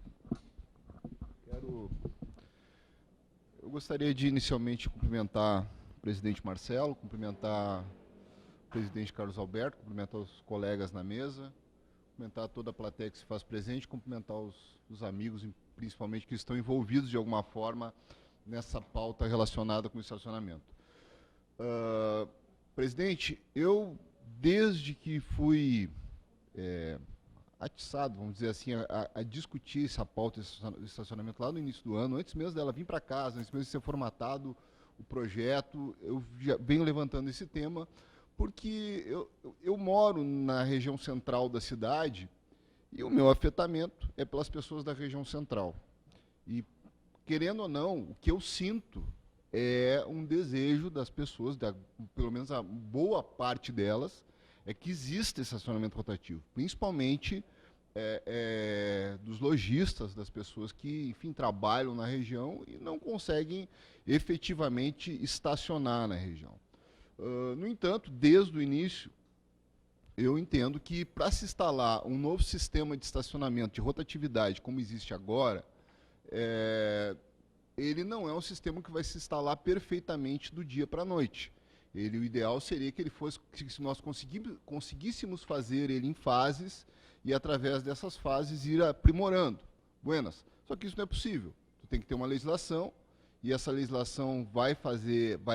eu gostaria de inicialmente cumprimentar o presidente Marcelo, cumprimentar o presidente Carlos Alberto, cumprimentar os colegas na mesa, cumprimentar toda a plateia que se faz presente, cumprimentar os amigos, principalmente que estão envolvidos de alguma forma nessa pauta relacionada com o estacionamento. Presidente, eu, desde que fui atiçado, vamos dizer assim, a discutir essa pauta de estacionamento lá no início do ano, antes mesmo dela vir para casa, antes mesmo de ser formatado o projeto, eu já venho levantando esse tema, porque eu moro na região central da cidade e o meu afetamento é pelas pessoas da região central. E, querendo ou não, o que eu sinto é um desejo das pessoas, pelo menos a boa parte delas, é que exista estacionamento rotativo, principalmente dos lojistas, das pessoas que, enfim, trabalham na região e não conseguem efetivamente estacionar na região. No entanto, desde o início, eu entendo que para se instalar um novo sistema de estacionamento de rotatividade, como existe agora, ele não é um sistema que vai se instalar perfeitamente do dia para a noite. O ideal seria que ele fosse, se nós conseguíssemos fazer ele em fases e através dessas fases ir aprimorando. Buenas. Só que isso não é possível. Tu tem que ter uma legislação e essa legislação vai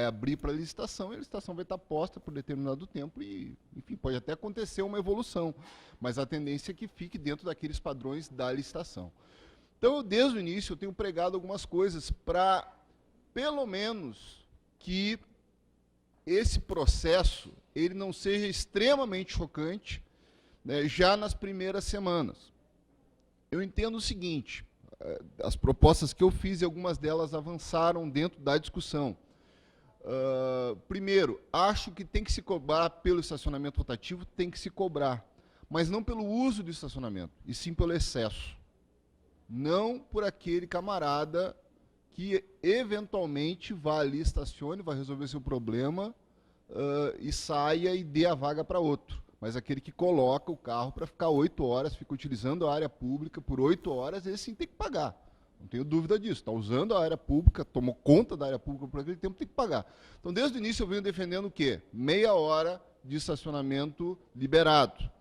abrir para a licitação e a licitação vai estar posta por determinado tempo e, enfim, pode até acontecer uma evolução, mas a tendência é que fique dentro daqueles padrões da licitação. Então, desde o início, eu tenho pregado algumas coisas para, pelo menos, que esse processo ele não seja extremamente chocante, né, já nas primeiras semanas. Eu entendo o seguinte, as propostas que eu fiz, e algumas delas avançaram dentro da discussão. Primeiro, acho que tem que se cobrar pelo estacionamento rotativo, tem que se cobrar, mas não pelo uso do estacionamento, e sim pelo excesso. Não por aquele camarada que eventualmente vá ali, estacione, vai resolver seu problema e saia e dê a vaga para outro. Mas aquele que coloca o carro para ficar 8 horas, fica utilizando a área pública por 8 horas, esse sim tem que pagar. Não tenho dúvida disso. Está usando a área pública, tomou conta da área pública por aquele tempo, tem que pagar. Então, desde o início eu venho defendendo o quê? Meia hora de estacionamento liberado.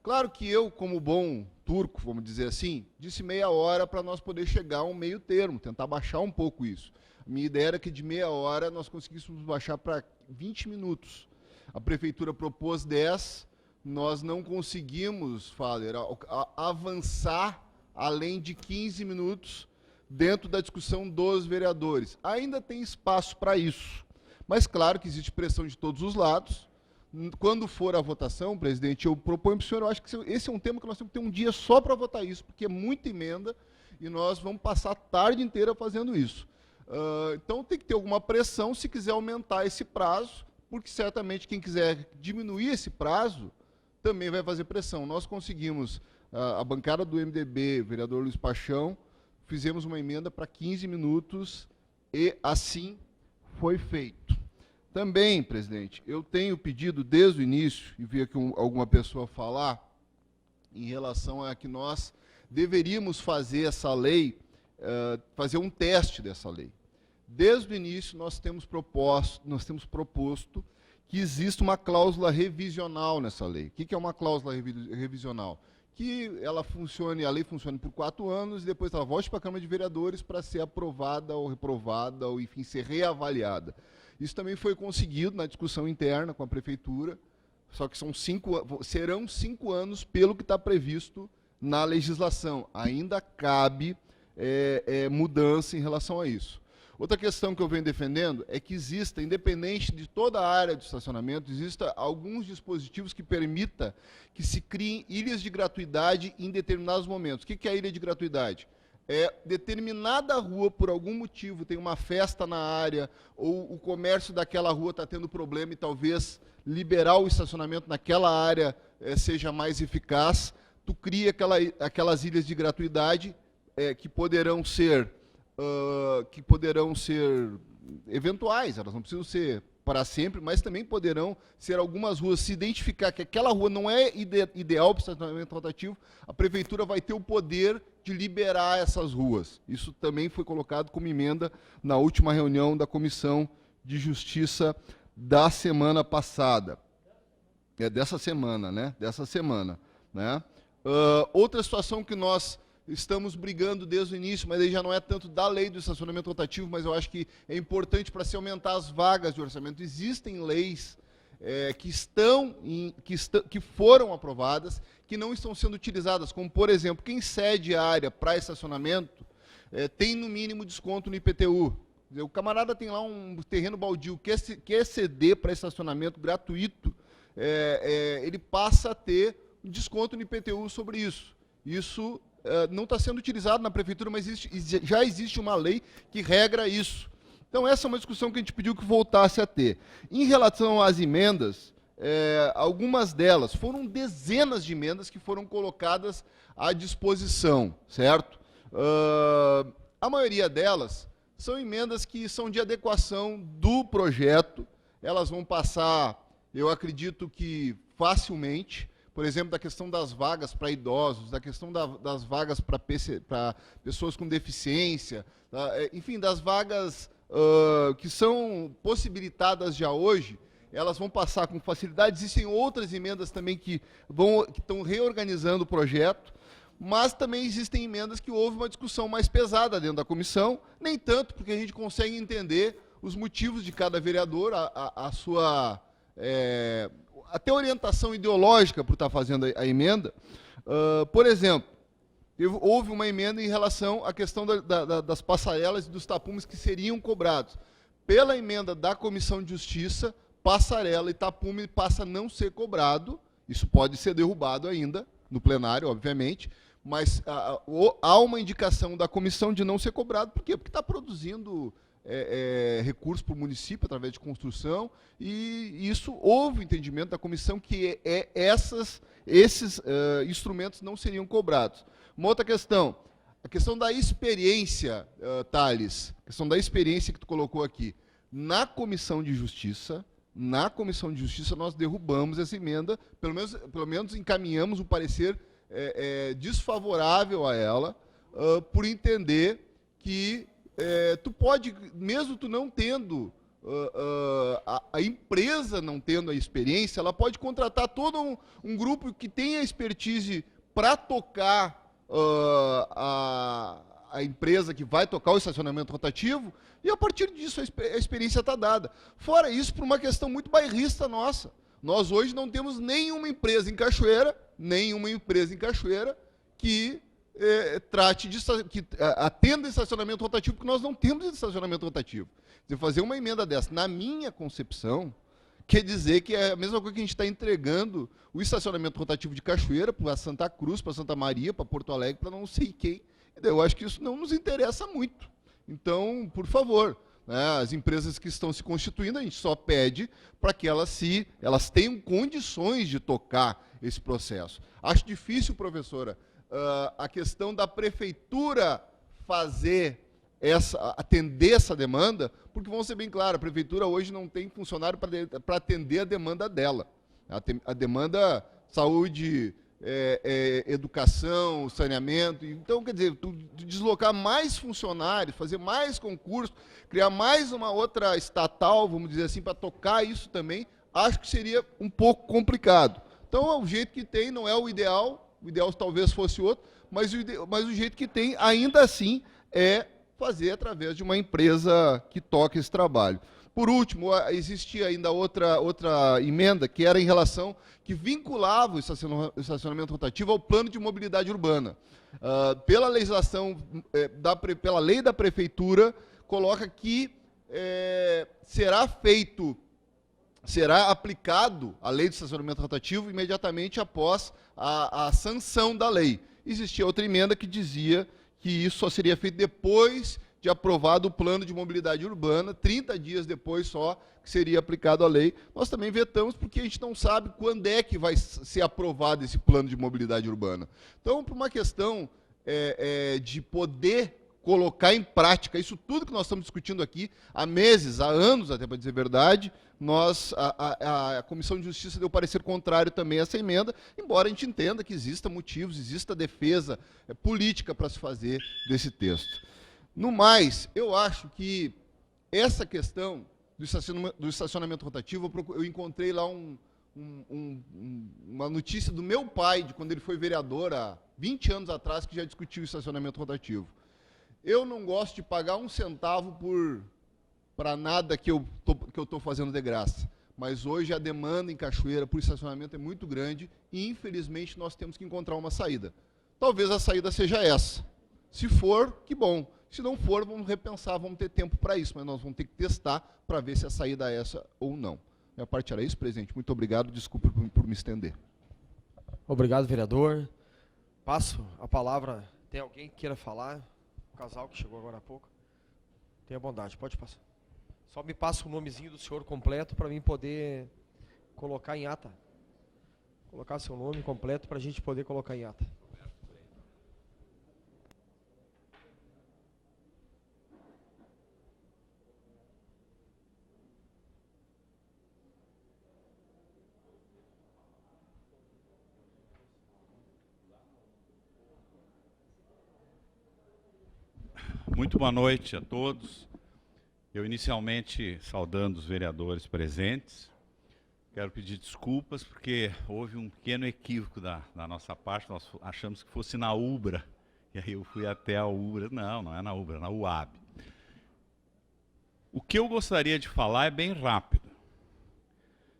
Claro que eu, como bom turco, vamos dizer assim, disse meia hora para nós poder chegar a um meio termo, tentar baixar um pouco isso. A minha ideia era que de meia hora nós conseguíssemos baixar para 20 minutos. A prefeitura propôs 10, nós não conseguimos, Faller, avançar além de 15 minutos dentro da discussão dos vereadores. Ainda tem espaço para isso, mas claro que existe pressão de todos os lados. Quando for a votação, presidente, eu proponho para o senhor, eu acho que esse é um tema que nós temos que ter um dia só para votar isso, porque é muita emenda e nós vamos passar a tarde inteira fazendo isso. Então tem que ter alguma pressão se quiser aumentar esse prazo, porque certamente quem quiser diminuir esse prazo também vai fazer pressão. Nós conseguimos, a bancada do MDB, vereador Luiz Paixão, fizemos uma emenda para 15 minutos e assim foi feito. Também, presidente, eu tenho pedido desde o início, e vi aqui alguma pessoa falar, em relação a que nós deveríamos fazer essa lei, fazer um teste dessa lei. Desde o início, nós temos proposto que exista uma cláusula revisional nessa lei. O que é uma cláusula revisional? Que ela funcione, a lei funcione por 4 anos e depois ela volte para a Câmara de Vereadores para ser aprovada ou reprovada, ou enfim, ser reavaliada. Isso também foi conseguido na discussão interna com a Prefeitura, só que serão 5 anos pelo que está previsto na legislação. Ainda cabe mudança em relação a isso. Outra questão que eu venho defendendo é que exista, independente de toda a área de estacionamento, exista alguns dispositivos que permita que se criem ilhas de gratuidade em determinados momentos. O que é a ilha de gratuidade? Determinada rua, por algum motivo, tem uma festa na área, ou o comércio daquela rua está tendo problema e talvez liberar o estacionamento naquela área seja mais eficaz, tu cria aquelas ilhas de gratuidade que poderão ser eventuais, elas não precisam ser para sempre, mas também poderão ser algumas ruas. Se identificar que aquela rua não é ideal para o estacionamento rotativo, a Prefeitura vai ter o poder de liberar essas ruas. Isso também foi colocado como emenda na última reunião da Comissão de Justiça da semana passada. Dessa semana, né? Outra situação que nós estamos brigando desde o início, mas aí já não é tanto da lei do estacionamento rotativo, mas eu acho que é importante para se aumentar as vagas de orçamento. Existem leis que foram aprovadas, que não estão sendo utilizadas, como, por exemplo, quem cede a área para estacionamento tem, no mínimo, desconto no IPTU. O camarada tem lá um terreno baldio, quer ceder para estacionamento gratuito, ele passa a ter um desconto no IPTU sobre isso. Isso não está sendo utilizado na Prefeitura, mas já existe uma lei que regra isso. Então, essa é uma discussão que a gente pediu que voltasse a ter. Em relação às emendas, algumas delas, foram dezenas de emendas que foram colocadas à disposição, certo? A maioria delas são emendas que são de adequação do projeto, elas vão passar, eu acredito que facilmente, por exemplo, da questão das vagas para idosos, da questão das vagas para pessoas com deficiência, enfim, das vagas que são possibilitadas já hoje, elas vão passar com facilidade. Existem outras emendas também que estão reorganizando o projeto, mas também existem emendas que houve uma discussão mais pesada dentro da comissão, nem tanto, porque a gente consegue entender os motivos de cada vereador, a sua até orientação ideológica por estar fazendo a emenda. Por exemplo, houve uma emenda em relação à questão das passarelas e dos tapumes que seriam cobrados. Pela emenda da Comissão de Justiça, passarela e tapume passa a não ser cobrado. Isso pode ser derrubado ainda no plenário, obviamente, mas há uma indicação da comissão de não ser cobrado. Por quê? Porque está produzindo recurso para o município através de construção, e isso houve o entendimento da comissão que esses instrumentos não seriam cobrados. Uma outra questão, a questão da experiência, Thales, a questão da experiência que tu colocou aqui. Na Comissão de Justiça, nós derrubamos essa emenda, pelo menos encaminhamos um parecer desfavorável a ela, por entender que tu pode, mesmo tu não tendo, a empresa não tendo a experiência, ela pode contratar todo um grupo que tenha expertise para tocar a empresa que vai tocar o estacionamento rotativo, e a partir disso a experiência está dada. Fora isso, por uma questão muito bairrista nossa. Nós hoje não temos nenhuma empresa em Cachoeira que atenda estacionamento rotativo, porque nós não temos estacionamento rotativo. Se fazer uma emenda dessa, na minha concepção, quer dizer que é a mesma coisa que a gente está entregando o estacionamento rotativo de Cachoeira para Santa Cruz, para Santa Maria, para Porto Alegre, para não sei quem. Eu acho que isso não nos interessa muito. Então, por favor, né, as empresas que estão se constituindo, a gente só pede para que elas tenham condições de tocar esse processo. Acho difícil, professora, a questão da prefeitura fazer atender essa demanda, porque vamos ser bem claros, a prefeitura hoje não tem funcionário para atender a demanda dela. A demanda saúde, educação, saneamento. Então, quer dizer, deslocar mais funcionários, fazer mais concursos, criar mais uma outra estatal, vamos dizer assim, para tocar isso também, acho que seria um pouco complicado. Então, o jeito que tem não é o ideal talvez fosse outro, mas o jeito que tem, ainda assim, é fazer através de uma empresa que toca esse trabalho. Por último, existia ainda outra emenda, que era em relação, que vinculava o estacionamento rotativo ao plano de mobilidade urbana. Pela legislação, pela lei da prefeitura, coloca que será aplicado a lei do estacionamento rotativo imediatamente após a sanção da lei. Existia outra emenda que dizia que isso só seria feito depois de aprovado o plano de mobilidade urbana, 30 dias depois só que seria aplicado a lei. Nós também vetamos porque a gente não sabe quando é que vai ser aprovado esse plano de mobilidade urbana. Então, por uma questão de poder colocar em prática isso tudo que nós estamos discutindo aqui há meses, há anos, até para dizer a verdade, a Comissão de Justiça deu parecer contrário também a essa emenda, embora a gente entenda que exista motivos, exista defesa política para se fazer desse texto. No mais, eu acho que essa questão do estacionamento rotativo, eu encontrei lá uma notícia do meu pai, de quando ele foi vereador, há 20 anos atrás, que já discutiu o estacionamento rotativo. Eu não gosto de pagar um centavo para nada que eu estou fazendo de graça. Mas hoje a demanda em Cachoeira por estacionamento é muito grande e, infelizmente, nós temos que encontrar uma saída. Talvez a saída seja essa. Se for, que bom. Se não for, vamos repensar, vamos ter tempo para isso, mas nós vamos ter que testar para ver se a saída é essa ou não. Minha parte era isso, presidente. Muito obrigado. Desculpe por me estender. Obrigado, vereador. Passo a palavra. Tem alguém que queira falar? O casal que chegou agora há pouco. Tenha bondade, pode passar. Só me passa o nomezinho do senhor completo para mim poder colocar em ata. Colocar seu nome completo para a gente poder colocar em ata. Muito boa noite a todos. Eu, inicialmente, saudando os vereadores presentes, quero pedir desculpas, porque houve um pequeno equívoco da nossa parte, nós achamos que fosse na UBRA, e aí eu fui até a UBRA. Não é na UBRA, é na UAB. O que eu gostaria de falar é bem rápido.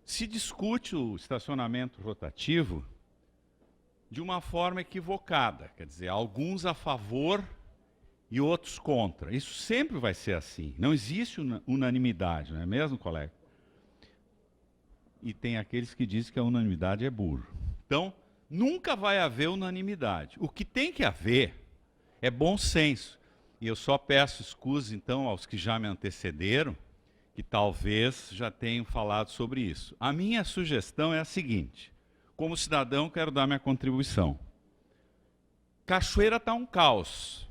Se discute o estacionamento rotativo de uma forma equivocada, quer dizer, alguns a favor e outros contra. Isso sempre vai ser assim. Não existe unanimidade, não é mesmo, colega? E tem aqueles que dizem que a unanimidade é burro. Então, nunca vai haver unanimidade. O que tem que haver é bom senso. E eu só peço escusa, então, aos que já me antecederam, que talvez já tenham falado sobre isso. A minha sugestão é a seguinte: como cidadão, quero dar minha contribuição. Cachoeira está um caos.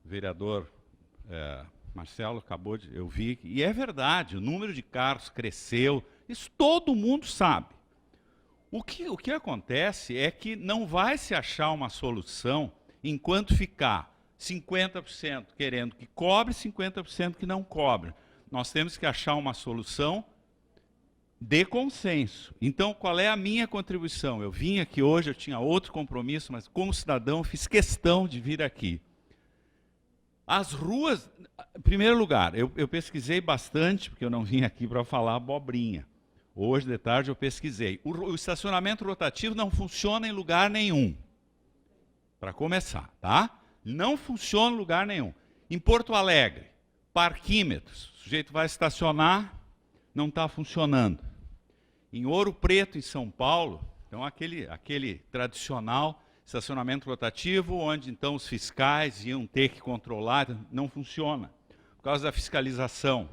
O vereador Marcelo acabou de... Eu vi, e é verdade, o número de carros cresceu, isso todo mundo sabe. O que acontece é que não vai se achar uma solução enquanto ficar 50% querendo que cobre, 50% que não cobre. Nós temos que achar uma solução de consenso. Então, qual é a minha contribuição? Eu vim aqui hoje, eu tinha outro compromisso, mas como cidadão fiz questão de vir aqui. As ruas, em primeiro lugar, eu pesquisei bastante, porque eu não vim aqui para falar abobrinha. Hoje, de tarde, eu pesquisei. O estacionamento rotativo não funciona em lugar nenhum. Para começar, tá? Não funciona em lugar nenhum. Em Porto Alegre, parquímetros. O sujeito vai estacionar, não está funcionando. Em Ouro Preto, em São Paulo, então aquele tradicional estacionamento rotativo, onde então os fiscais iam ter que controlar, não funciona, por causa da fiscalização.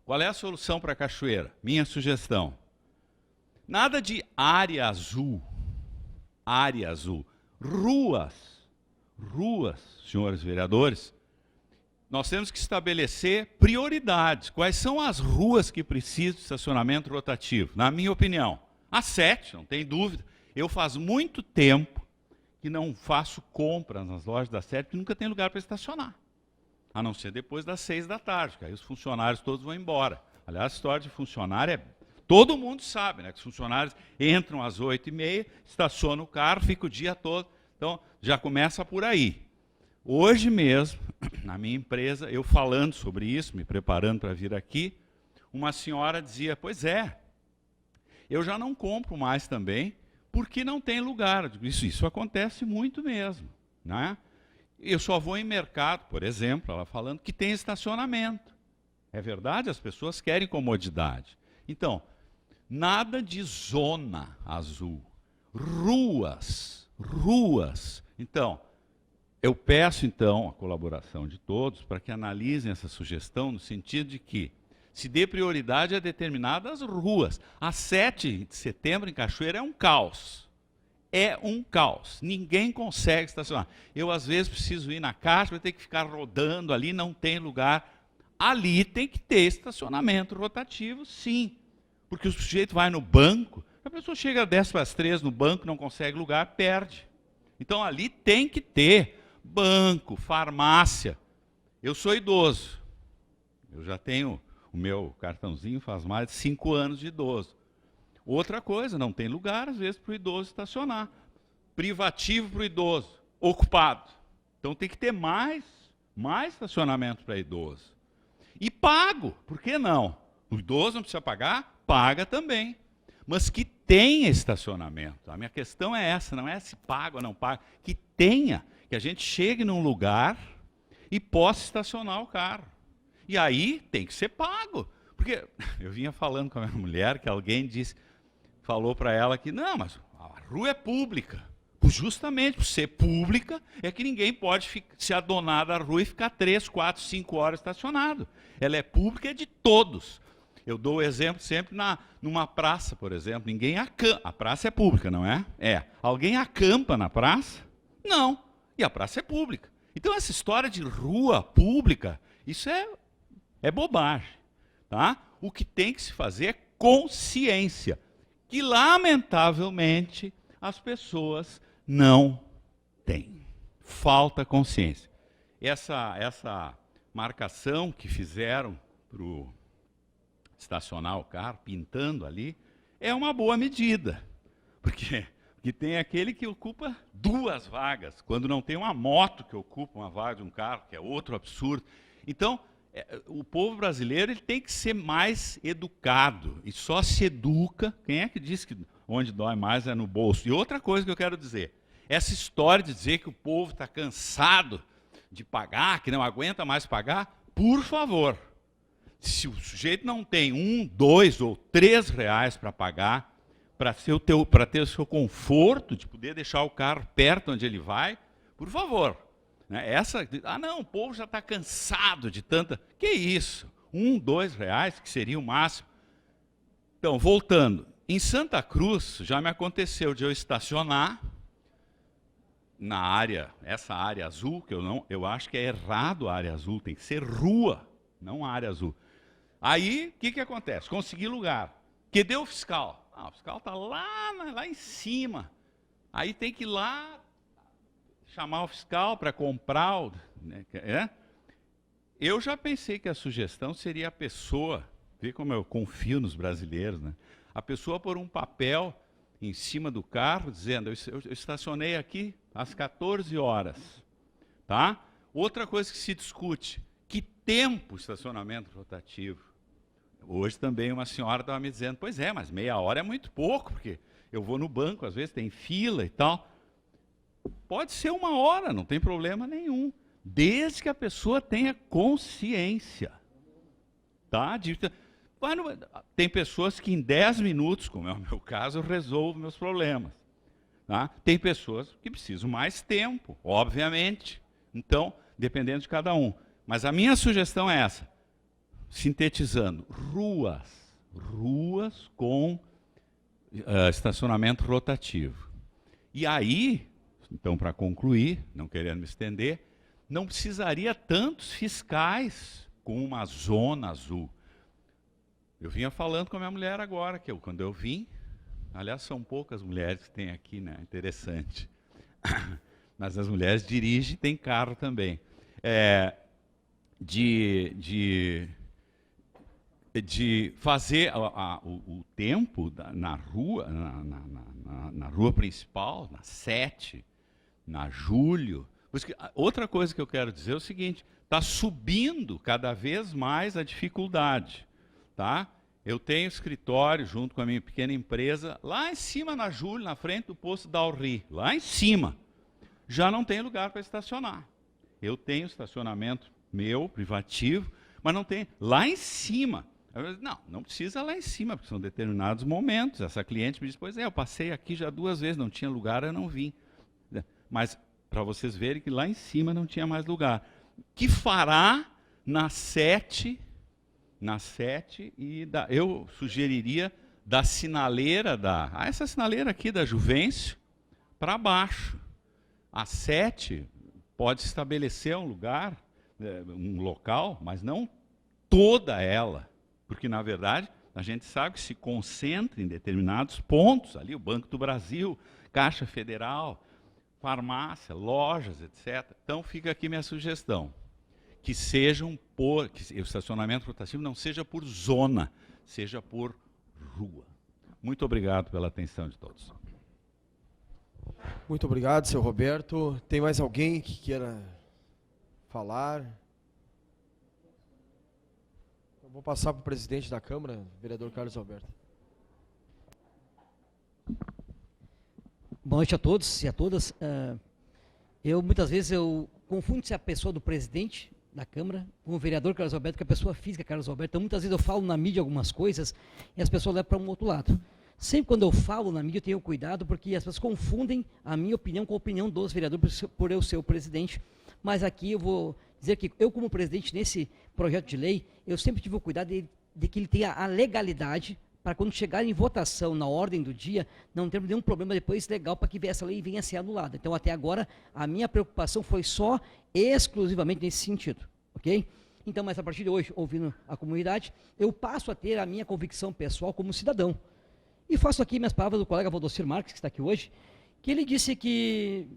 Qual é a solução para a Cachoeira? Minha sugestão. Nada de área azul. Área azul. Ruas. ruas, senhores vereadores, nós temos que estabelecer prioridades. Quais são as ruas que precisam de estacionamento rotativo? Na minha opinião, a 7, não tem dúvida. Eu faz muito tempo que não faço compras nas lojas da 7, porque nunca tem lugar para estacionar. A não ser depois das 6 da tarde, que aí os funcionários todos vão embora. Aliás, a história de funcionário é... Todo mundo sabe, né? Que os funcionários entram às 8h30, estacionam o carro, fica o dia todo. Então, já começa por aí. Hoje mesmo, na minha empresa, eu falando sobre isso, me preparando para vir aqui, uma senhora dizia, pois é, eu já não compro mais também, porque não tem lugar. Eu digo, isso acontece muito mesmo, né? Eu só vou em mercado, por exemplo, ela falando, que tem estacionamento. É verdade, as pessoas querem comodidade. Então, nada de zona azul. Ruas. Então, eu peço, então, a colaboração de todos para que analisem essa sugestão no sentido de que se dê prioridade a determinadas ruas. A 7 de setembro, em Cachoeira, é um caos. É um caos. Ninguém consegue estacionar. Eu, às vezes, preciso ir na caixa, vou ter que ficar rodando ali, não tem lugar. Ali tem que ter estacionamento rotativo, sim. Porque o sujeito vai no banco, a pessoa chega às 2:50 no banco, não consegue lugar, perde. Então, ali tem que ter banco, farmácia. Eu sou idoso. Eu já tenho o meu cartãozinho, faz mais de 5 anos de idoso. Outra coisa, não tem lugar, às vezes, para o idoso estacionar. Privativo para o idoso, ocupado. Então tem que ter mais estacionamento para idoso. E pago, por que não? O idoso não precisa pagar? Paga também. Mas que tenha estacionamento. A minha questão é essa, não é se paga ou não paga. Que tenha, que a gente chegue num lugar e possa estacionar o carro. E aí tem que ser pago. Porque eu vinha falando com a minha mulher que alguém falou para ela que, não, mas a rua é pública. Justamente por ser pública, é que ninguém pode se adonar da rua e ficar 3, 4, 5 horas estacionado. Ela é pública, é de todos. Eu dou o exemplo sempre numa praça, por exemplo. Ninguém acampa. A praça é pública, não é? É. Alguém acampa na praça? Não. E a praça é pública. Então, essa história de rua pública, isso é bobagem. Tá? O que tem que se fazer é consciência. Que, lamentavelmente, as pessoas não têm. Falta consciência. Essa marcação que fizeram para estacionar o carro, pintando ali, é uma boa medida. Porque tem aquele que ocupa 2 vagas, quando não tem uma moto que ocupa uma vaga de um carro, que é outro absurdo. Então, o povo brasileiro ele tem que ser mais educado, e só se educa. Quem é que diz que onde dói mais é no bolso? E outra coisa que eu quero dizer, essa história de dizer que o povo está cansado de pagar, que não aguenta mais pagar, por favor, se o sujeito não tem 1, 2 ou 3 reais para pagar, para ter o seu conforto de poder deixar o carro perto onde ele vai, por favor. Não, o povo já está cansado de tanta... Que isso? 1, 2 reais, que seria o máximo. Então, voltando. Em Santa Cruz, já me aconteceu de eu estacionar na área, essa área azul, que eu acho que é errado a área azul, tem que ser rua, não área azul. Aí, o que acontece? Consegui lugar. Cadê o fiscal? O fiscal está lá em cima. Aí tem que ir lá chamar o fiscal para comprar. Eu já pensei que a sugestão seria a pessoa, vê como eu confio nos brasileiros, né? A pessoa pôr um papel em cima do carro, dizendo, eu estacionei aqui às 14 horas. Tá? Outra coisa que se discute, que tempo estacionamento rotativo? Hoje também uma senhora estava me dizendo, pois é, mas meia hora é muito pouco, porque eu vou no banco, às vezes tem fila e tal. Pode ser 1 hora, não tem problema nenhum, desde que a pessoa tenha consciência. Tá? Tem pessoas que em 10 minutos, como é o meu caso, eu resolvo meus problemas. Tá? Tem pessoas que precisam mais tempo, obviamente. Então, dependendo de cada um. Mas a minha sugestão é essa, sintetizando, ruas com estacionamento rotativo. E aí, Então, para concluir, não querendo me estender, não precisaria tantos fiscais com uma zona azul. Eu vinha falando com a minha mulher agora, que quando eu vim, aliás, são poucas mulheres que tem aqui, né? Interessante. Mas as mulheres dirigem, tem carro também. De fazer o tempo na rua, na rua principal, na 7, na Júlio. Outra coisa que eu quero dizer é o seguinte, está subindo cada vez mais a dificuldade. Tá? Eu tenho escritório junto com a minha pequena empresa, lá em cima na Júlio, na frente do posto da Alri, lá em cima. Já não tem lugar para estacionar. Eu tenho estacionamento meu, privativo, mas não tem lá em cima. Não precisa lá em cima, porque são determinados momentos. Essa cliente me disse, pois eu passei aqui já 2 vezes, não tinha lugar, eu não vim. Mas para vocês verem que lá em cima não tinha mais lugar. Que fará na 7 e eu sugeriria da sinaleira, essa sinaleira aqui da Juvencio, para baixo. A 7 pode estabelecer um lugar, um local, mas não toda ela. Porque, na verdade, a gente sabe que se concentra em determinados pontos, ali o Banco do Brasil, Caixa Federal, farmácia, lojas, etc. Então, fica aqui minha sugestão, que o estacionamento rotativo não seja por zona, seja por rua. Muito obrigado pela atenção de todos. Muito obrigado, seu Roberto. Tem mais alguém que queira falar? Vou passar para o presidente da Câmara, vereador Carlos Alberto. Boa noite a todos e a todas. Muitas vezes eu confundo-se a pessoa do presidente da Câmara com o vereador Carlos Alberto, com a pessoa física Carlos Alberto. Então, muitas vezes eu falo na mídia algumas coisas e as pessoas levam para um outro lado. Sempre quando eu falo na mídia, eu tenho cuidado, porque as pessoas confundem a minha opinião com a opinião dos vereadores, por eu ser o presidente. Mas aqui eu vou dizer que eu, como presidente nesse projeto de lei, eu sempre tive o cuidado de que ele tenha a legalidade para quando chegar em votação na ordem do dia, não termos nenhum problema depois legal para que essa lei venha a ser anulada. Então, até agora, a minha preocupação foi só exclusivamente nesse sentido, ok? Então, mas a partir de hoje, ouvindo a comunidade, eu passo a ter a minha convicção pessoal como cidadão. E faço aqui minhas palavras do colega Valdocir Marques, que está aqui hoje, que ele disse que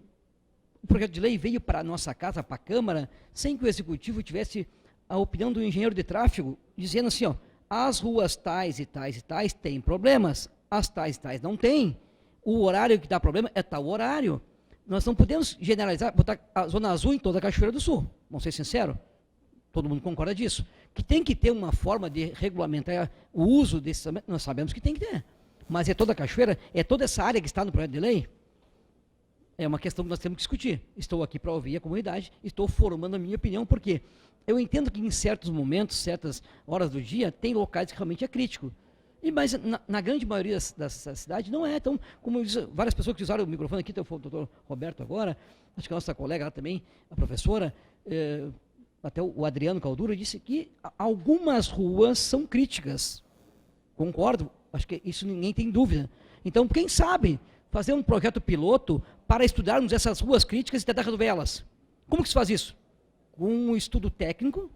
o projeto de lei veio para a nossa casa, para a Câmara, sem que o Executivo tivesse a opinião do engenheiro de tráfego, dizendo assim, ó, as ruas tais e tais e tais têm problemas, as tais e tais não têm. O horário que dá problema é tal horário. Nós não podemos generalizar, botar a zona azul em toda a Cachoeira do Sul. Vamos ser sinceros, todo mundo concorda disso. Que tem que ter uma forma de regulamentar o uso desse, nós sabemos que tem que ter. Mas é toda a Cachoeira, é toda essa área que está no projeto de lei? É uma questão que nós temos que discutir. Estou aqui para ouvir a comunidade, estou formando a minha opinião, porque eu entendo que em certos momentos, certas horas do dia, tem locais que realmente é crítico. Mas na grande maioria da cidade não é. Então, como várias pessoas que usaram o microfone aqui, tem o doutor Roberto agora, acho que a nossa colega lá também, a professora, até o Adriano Caldura, disse que algumas ruas são críticas. Concordo, acho que isso ninguém tem dúvida. Então, quem sabe fazer um projeto piloto para estudarmos essas ruas críticas e tentar resolver elas. Como que se faz isso? Com um estudo técnico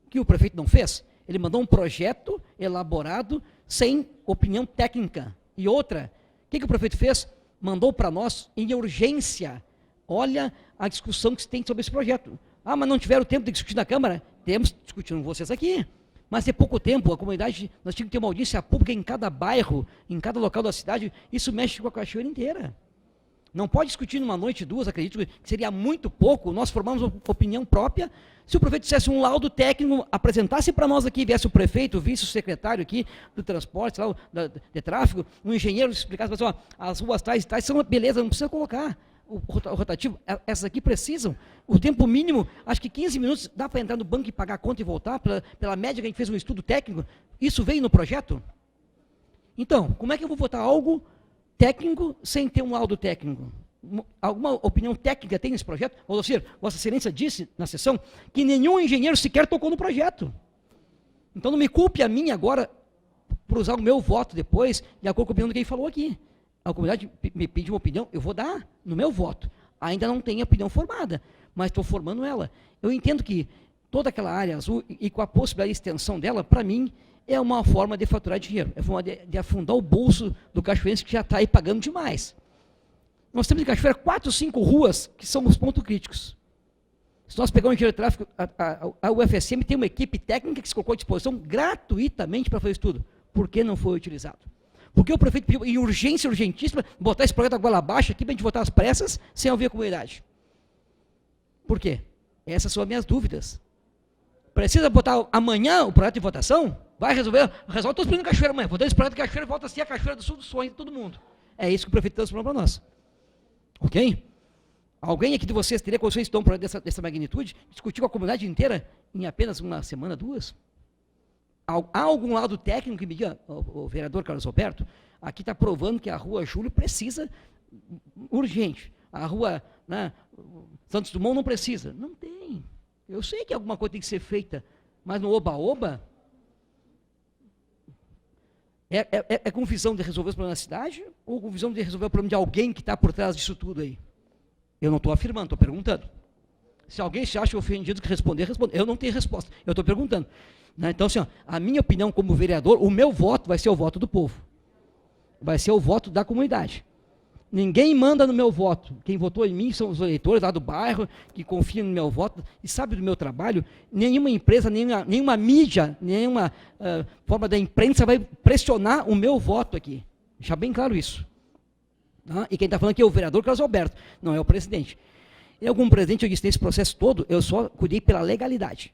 que o prefeito não fez. Ele mandou um projeto elaborado sem opinião técnica. E outra, o que o prefeito fez? Mandou para nós em urgência. Olha a discussão que se tem sobre esse projeto. Ah, mas não tiveram tempo de discutir na Câmara? Temos discutindo com vocês aqui. Mas é pouco tempo, a comunidade, nós tínhamos que ter uma audiência pública em cada bairro, em cada local da cidade, isso mexe com a Cachoeira inteira. Não pode discutir numa noite, 2, acredito que seria muito pouco, nós formamos uma opinião própria. Se o prefeito tivesse um laudo técnico, apresentasse para nós aqui, viesse o prefeito, o vice-secretário aqui do transporte, lá, de tráfego, um engenheiro explicasse, mas, ó, as ruas tais e tais são uma beleza, não precisa colocar o rotativo, essas aqui precisam. O tempo mínimo, acho que 15 minutos, dá para entrar no banco e pagar a conta e voltar, pela média que a gente fez um estudo técnico, isso veio no projeto? Então, como é que eu vou votar algo técnico sem ter um laudo técnico? Alguma opinião técnica tem nesse projeto? Ou seja, Vossa Excelência disse na sessão que nenhum engenheiro sequer tocou no projeto. Então não me culpe a mim agora por usar o meu voto depois, de acordo com a opinião de quem falou aqui. A comunidade me pede uma opinião, eu vou dar no meu voto. Ainda não tenho opinião formada, mas estou formando ela. Eu entendo que toda aquela área azul, e com a possibilidade de extensão dela, para mim, é uma forma de faturar dinheiro, é uma forma de afundar o bolso do cachoeirense que já está aí pagando demais. Nós temos em Cachoeira 4, 5 ruas que são os pontos críticos. Se nós pegarmos o engenheiro de tráfego, a UFSM tem uma equipe técnica que se colocou à disposição gratuitamente para fazer isso tudo. Por que não foi utilizado? Porque o prefeito pediu, em urgência, urgentíssima, botar esse projeto a goela abaixo aqui para a gente votar às pressas, sem ouvir a comunidade. Por quê? Essas são as minhas dúvidas. Precisa botar amanhã o projeto em votação? Vai resolver? Resolve todos os problemas de Cachoeira amanhã. Votando esse projeto de Cachoeira, volta a ser a Cachoeira do Sul do sonho de todo mundo. É isso que o prefeito transformou para nós. Ok? Alguém aqui de vocês teria condições de estudar um projeto dessa magnitude? Discutir com a comunidade inteira em apenas uma semana, 2? Há algum lado técnico que me diga, o vereador Carlos Alberto, aqui está provando que a rua Júlio precisa, urgente. A rua, né, Santos Dumont não precisa. Não tem. Eu sei que alguma coisa tem que ser feita, mas no oba-oba, é com visão de resolver os problemas da cidade ou com visão de resolver o problema de alguém que está por trás disso tudo aí? Eu não estou afirmando, estou perguntando. Se alguém se acha ofendido que responder, responde. Eu não tenho resposta, eu estou perguntando. Né? Então, assim, ó, a minha opinião como vereador, o meu voto vai ser o voto do povo. Vai ser o voto da comunidade. Ninguém manda no meu voto. Quem votou em mim são os eleitores lá do bairro, que confiam no meu voto e sabem do meu trabalho. Nenhuma empresa, nenhuma mídia, nenhuma forma da imprensa vai pressionar o meu voto aqui. Deixar bem claro isso. E quem está falando aqui é o vereador Carlos Alberto, não é o presidente. Eu, como presidente, eu disse, nesse processo todo, eu só cuidei pela legalidade.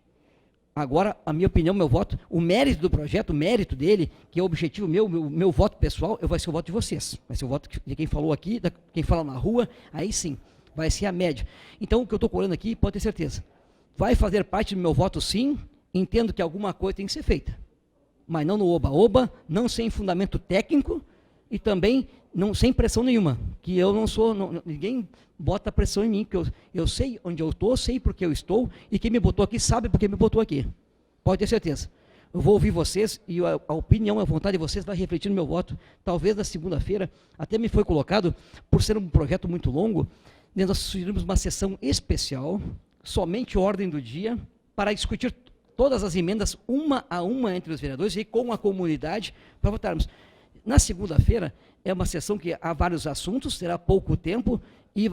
Agora, a minha opinião, meu voto, o mérito do projeto, o mérito dele, que é o objetivo meu voto pessoal, vai ser o voto de vocês. Vai ser o voto de quem falou aqui, quem fala na rua, aí sim, vai ser a média. Então, o que eu estou colhendo aqui, pode ter certeza, vai fazer parte do meu voto sim, entendo que alguma coisa tem que ser feita. Mas não no oba-oba, não sem fundamento técnico e também não, sem pressão nenhuma, que eu não sou, ninguém bota pressão em mim, porque eu sei onde eu estou, sei porque eu estou, e quem me botou aqui sabe porque me botou aqui. Pode ter certeza. Eu vou ouvir vocês, e a opinião, a vontade de vocês vai refletir no meu voto. Talvez na segunda-feira, até me foi colocado, por ser um projeto muito longo, nós sugerimos uma sessão especial, somente ordem do dia, para discutir todas as emendas, uma a uma, entre os vereadores e com a comunidade, para votarmos. Na segunda-feira, é uma sessão que há vários assuntos, terá pouco tempo, e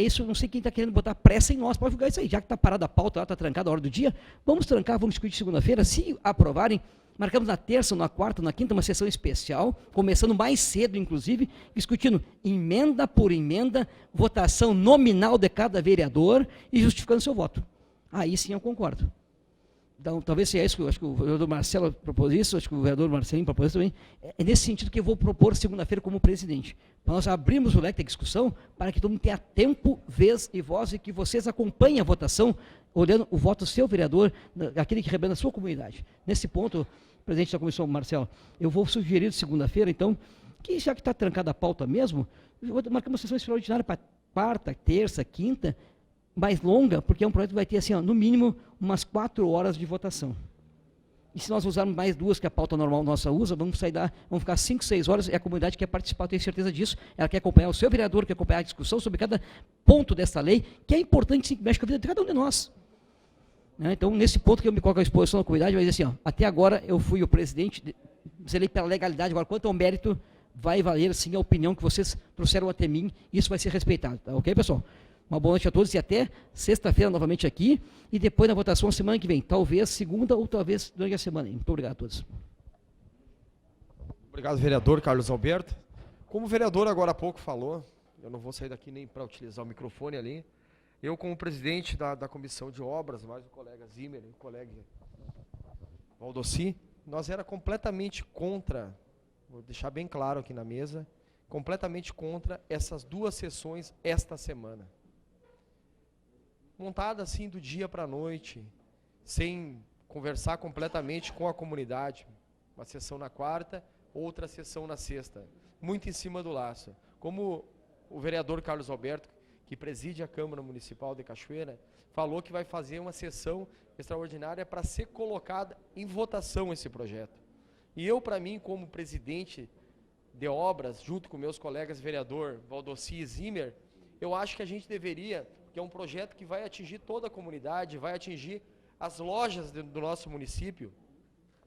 isso, não sei quem está querendo botar pressa em nós, pode jogar isso aí, já que está parada a pauta, está trancada a hora do dia, vamos trancar, vamos discutir segunda-feira, se aprovarem, marcamos na terça, na quarta, na quinta, uma sessão especial, começando mais cedo, inclusive, discutindo emenda por emenda, votação nominal de cada vereador e justificando seu voto. Aí sim eu concordo. Então, talvez seja isso, acho que o vereador Marcelo propôs isso, acho que o vereador Marcelinho propôs isso também. É nesse sentido que eu vou propor segunda-feira como presidente. Para nós abrirmos o leque da discussão, para que todo mundo tenha tempo, vez e voz, e que vocês acompanhem a votação, olhando o voto do seu vereador, aquele que representa a sua comunidade. Nesse ponto, presidente da comissão, Marcelo, eu vou sugerir segunda-feira, então, que já que está trancada a pauta mesmo, eu vou marcar uma sessão extraordinária para quarta, terça, quinta, mais longa, porque é um projeto que vai ter, assim, ó, no mínimo, umas 4 horas de votação. E se nós usarmos mais 2 que a pauta normal nossa usa, vamos ficar 5, 6 horas, e a comunidade quer participar, eu tenho certeza disso, ela quer acompanhar o seu vereador, quer acompanhar a discussão sobre cada ponto dessa lei, que é importante, sim, que mexe com a vida de cada um de nós. Então, nesse ponto que eu me coloco à disposição da comunidade, vai dizer assim, ó, até agora eu fui o presidente, zelei pela legalidade, agora quanto ao mérito, vai valer, sim, a opinião que vocês trouxeram até mim, e isso vai ser respeitado, tá ok, pessoal? Uma boa noite a todos e até sexta-feira novamente aqui e depois na votação semana que vem. Talvez segunda ou talvez durante a semana. Muito obrigado a todos. Obrigado, vereador Carlos Alberto. Como o vereador agora há pouco falou, eu não vou sair daqui nem para utilizar o microfone ali. Eu, como presidente da Comissão de Obras, mais o colega Zimmer e o colega Valdossi, nós era completamente contra, vou deixar bem claro aqui na mesa, completamente contra essas 2 sessões esta semana. Montada assim do dia para a noite, sem conversar completamente com a comunidade. Uma sessão na quarta, outra sessão na sexta. Muito em cima do laço. Como o vereador Carlos Alberto, que preside a Câmara Municipal de Cachoeira, falou que vai fazer uma sessão extraordinária para ser colocada em votação esse projeto. E eu, para mim, como presidente de obras, junto com meus colegas vereador Valdossi e Zimmer, eu acho que a gente deveria, que é um projeto que vai atingir toda a comunidade, vai atingir as lojas do nosso município,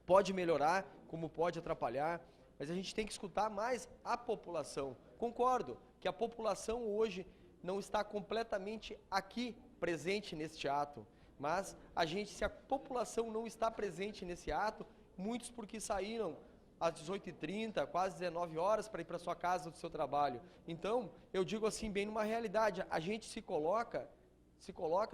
pode melhorar, como pode atrapalhar, mas a gente tem que escutar mais a população. Concordo que a população hoje não está completamente aqui presente neste ato, mas se a população não está presente nesse ato, muitos porque saíram às 18h30, quase 19 horas para ir para sua casa do seu trabalho. Então, eu digo assim, bem numa realidade, a gente se coloca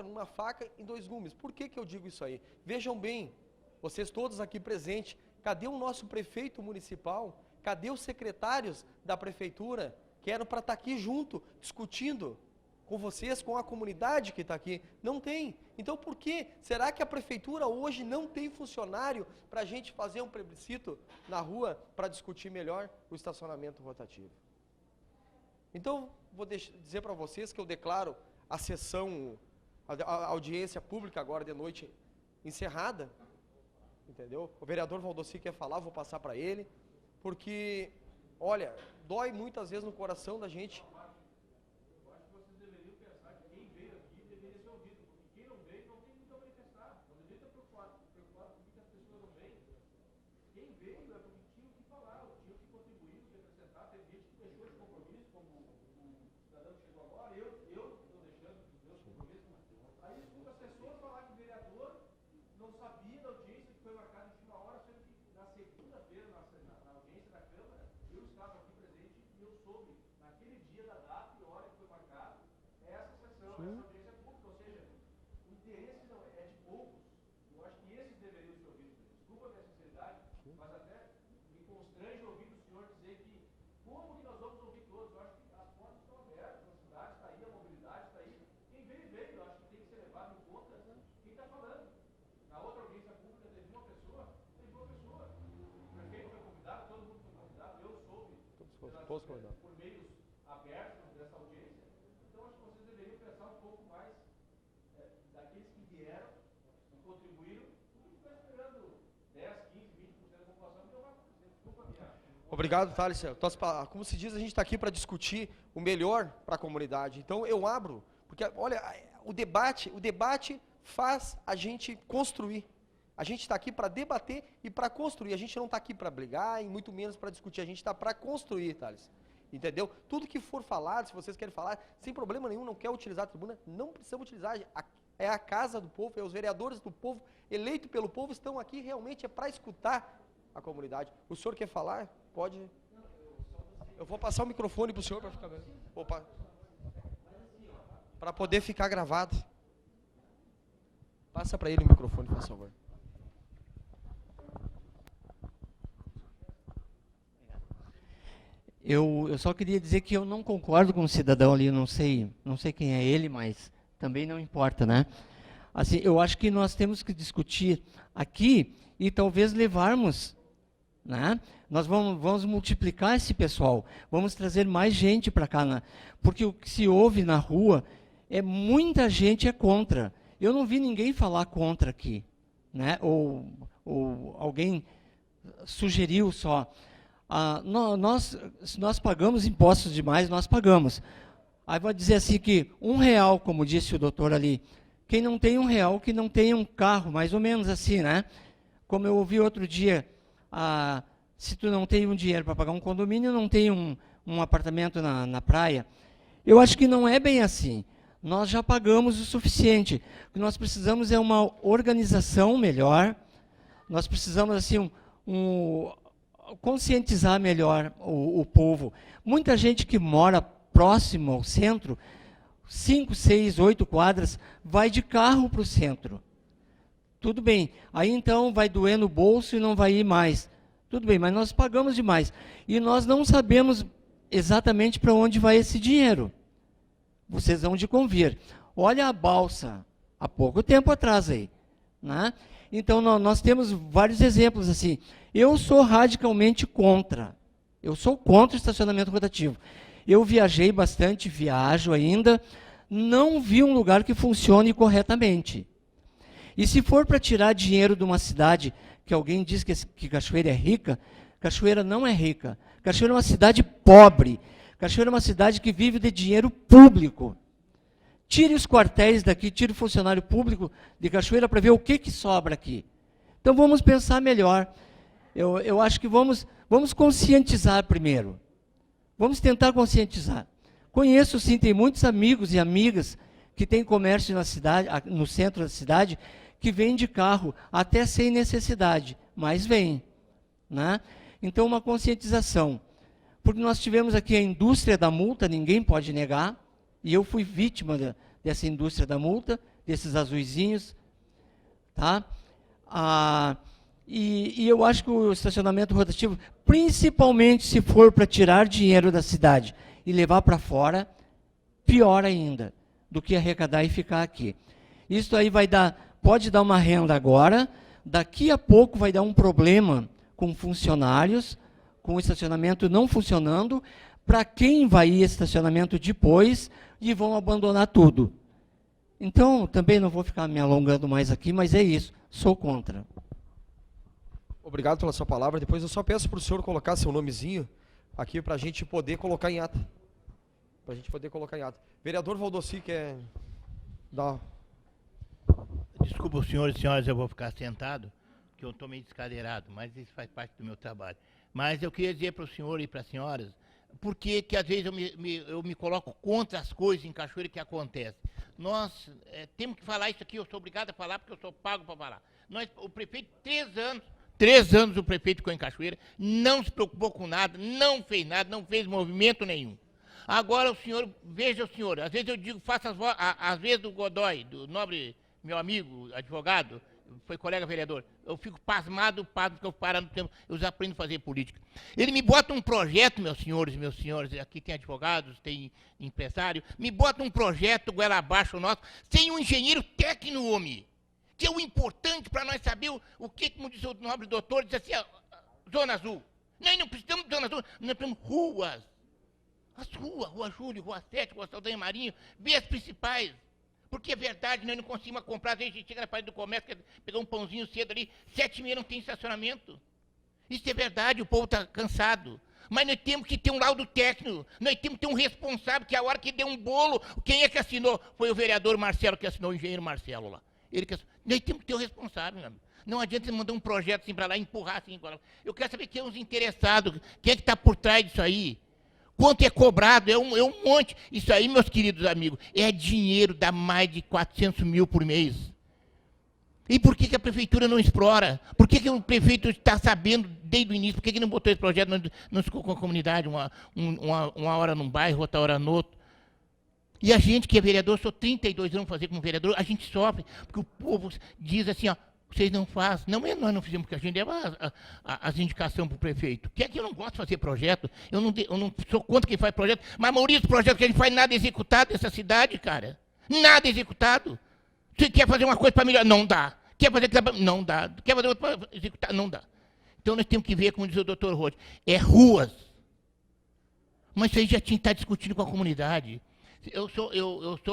numa faca em dois gumes. Por que eu digo isso aí? Vejam bem, vocês todos aqui presentes, cadê o nosso prefeito municipal? Cadê os secretários da prefeitura que eram para estar aqui junto, discutindo com vocês, com a comunidade que está aqui? Não tem. Então, por que será que a prefeitura hoje não tem funcionário para a gente fazer um plebiscito na rua para discutir melhor o estacionamento rotativo? Então, vou dizer para vocês que eu declaro a sessão, a audiência pública agora de noite encerrada, entendeu? O vereador Valdocir quer falar, vou passar para ele, porque, olha, dói muitas vezes no coração da gente. Eu acho que vocês deveriam pensar que quem veio aqui deveria ser ouvido, porque quem não veio não tem muito a manifestar, não deveria estar preocupado com que as pessoas não veem. Quem veio é porque tinha que falar, tinha que contribuir, representar, teve gente que deixou de compromisso, como o cidadão que chegou agora, eu estou deixando os meus compromissos. Aí escuta as pessoas falar que o vereador não sabia da audiência que foi marcada em última hora, sendo que na segunda-feira, na audiência da Câmara, eu estava aqui presente e eu soube, naquele dia da data e hora que foi marcada, essa sessão, essa audiência pública, ou seja, o interesse não é de poucos. Eu acho que esses deveriam ser ouvidos. Desculpa a minha sinceridade, mas até me constrange ouvir o senhor dizer que como que nós vamos ouvir todos? Eu acho que as portas estão abertas, a cidade está aí, a mobilidade está aí. Quem veio, veio. Eu acho que tem que ser levado em conta quem está falando. Na outra audiência pública teve uma pessoa. O prefeito foi convidado, todo mundo foi convidado, eu soube por meios abertos dessa audiência. Então acho que vocês deveriam pensar um pouco mais daqueles que vieram e contribuíram, do que ficar esperando 10, 15, 20% da população que não vai acontecer. Desculpa a minha... Obrigado, Thales. Como se diz, a gente está aqui para discutir o melhor para a comunidade. Então, eu abro, porque, olha, o debate faz a gente construir. A gente está aqui para debater e para construir. A gente não está aqui para brigar e muito menos para discutir. A gente está para construir, Thales. Entendeu? Tudo que for falado, se vocês querem falar, sem problema nenhum, não quer utilizar a tribuna, não precisamos utilizar. É a casa do povo, é os vereadores do povo, eleitos pelo povo, estão aqui realmente para escutar a comunidade. O senhor quer falar? Pode. Eu vou passar o microfone para o senhor para ficar bem. Opa. Para poder ficar gravado. Passa para ele o microfone, por favor. Eu só queria dizer que eu não concordo com o cidadão ali, não sei quem é ele, mas também não importa, né? Assim, eu acho que nós temos que discutir aqui e talvez levarmos, né? Nós vamos multiplicar esse pessoal, vamos trazer mais gente para cá, né? Porque o que se ouve na rua muita gente é contra. Eu não vi ninguém falar contra aqui, né? Ou alguém sugeriu só. Nós pagamos impostos demais, nós pagamos. Aí vai dizer assim que R$1, como disse o doutor ali, quem não tem R$1, que não tem um carro, mais ou menos assim, né? Como eu ouvi outro dia, se tu não tem um dinheiro para pagar um condomínio, não tem um apartamento na praia. Eu acho que não é bem assim. Nós já pagamos o suficiente. O que nós precisamos é uma organização melhor, nós precisamos assim, conscientizar melhor o povo. Muita gente que mora próximo ao centro, 5, 6, 8 quadras, vai de carro para o centro. Tudo bem, aí então vai doer no bolso e não vai ir mais. Tudo bem, mas nós pagamos demais. E nós não sabemos exatamente para onde vai esse dinheiro. Vocês vão de convir. Olha a balsa, há pouco tempo atrás aí, né? Então, nós temos vários exemplos assim. Eu sou radicalmente contra. Eu sou contra o estacionamento rotativo. Eu viajei bastante, viajo ainda, não vi um lugar que funcione corretamente. E se for para tirar dinheiro de uma cidade, que alguém diz que Cachoeira é rica, Cachoeira não é rica. Cachoeira é uma cidade pobre. Cachoeira é uma cidade que vive de dinheiro público. Tire os quartéis daqui, tire o funcionário público de Cachoeira para ver o que sobra aqui. Então vamos pensar melhor. Eu acho que vamos conscientizar primeiro. Vamos tentar conscientizar. Conheço, sim, tem muitos amigos e amigas que têm comércio na cidade, no centro da cidade, que vêm de carro, até sem necessidade, mas vêm. Né? Então, uma conscientização. Porque nós tivemos aqui a indústria da multa, ninguém pode negar, e eu fui vítima dessa indústria da multa, desses azuizinhos. Tá? E eu acho que o estacionamento rotativo, principalmente se for para tirar dinheiro da cidade e levar para fora, pior ainda do que arrecadar e ficar aqui. Isso aí pode dar uma renda agora, daqui a pouco vai dar um problema com funcionários, com o estacionamento não funcionando, para quem vai ir estacionamento depois e vão abandonar tudo. Então, também não vou ficar me alongando mais aqui, mas é isso, sou contra. Obrigado pela sua palavra. Depois eu só peço para o senhor colocar seu nomezinho aqui para a gente poder colocar em ata. Para a gente poder colocar em ata. Vereador Valdossi quer dar... Desculpa, senhores e senhoras, eu vou ficar sentado, porque eu estou meio descadeirado, mas isso faz parte do meu trabalho. Mas eu queria dizer para o senhor e para as senhoras, por que às vezes eu me coloco contra as coisas em Cachoeira que acontecem. Nós temos que falar isso aqui, eu sou obrigado a falar porque eu sou pago para falar. O prefeito, 3 anos o prefeito ficou em Cachoeira, não se preocupou com nada, não fez nada, não fez movimento nenhum. Agora o senhor, veja o senhor, às vezes eu digo, faça às vezes do Godoy, do nobre meu amigo, advogado, foi colega vereador, eu fico pasmado, porque eu parando no tempo, eu já aprendo a fazer política. Ele me bota um projeto, meus senhores, aqui tem advogados, tem empresário, me bota um projeto, goela abaixo nosso, sem um engenheiro técnico, homem, que é o importante para nós saber o que, como diz o nobre doutor, diz assim, Zona Azul. Nós não precisamos de Zona Azul, nós precisamos ruas. As ruas, Rua Júlio, Rua 7, Rua Saldanha Marinho, ver as principais. Porque é verdade, nós não conseguimos comprar, às vezes a gente chega na parede do comércio, quer pegar um pãozinho cedo ali, 7h30 não tem estacionamento. Isso é verdade, o povo está cansado. Mas nós temos que ter um laudo técnico, nós temos que ter um responsável, que a hora que deu um bolo, quem é que assinou? Foi o vereador Marcelo que assinou, o engenheiro Marcelo lá. Nós temos que ter o responsável, meu amigo. Não adianta você mandar um projeto assim para lá, empurrar assim. Eu quero saber quem é os interessados, quem é que está por trás disso aí. Quanto é cobrado? É um monte. Isso aí, meus queridos amigos, é dinheiro, dá mais de 400 mil por mês. E por que a prefeitura não explora? Por que o prefeito está sabendo desde o início? Por que não botou esse projeto, não ficou com a comunidade, uma hora num bairro, outra hora no outro? E a gente que é vereador, sou 32 anos fazer como vereador, a gente sofre, porque o povo diz assim, vocês não fazem. Não é nós não fizemos, porque a gente leva as indicações para o prefeito. Que é que eu não gosto de fazer projeto, eu não sou contra quem faz projeto, mas a maioria dos projetos que a gente faz, nada executado nessa cidade, cara. Nada executado. Você quer fazer uma coisa para melhorar? Não dá. Quer fazer não dá. Quer fazer outra para executar? Não dá. Então nós temos que ver, como diz o doutor Rode, ruas. Mas isso aí já tinha que estar discutindo com a comunidade.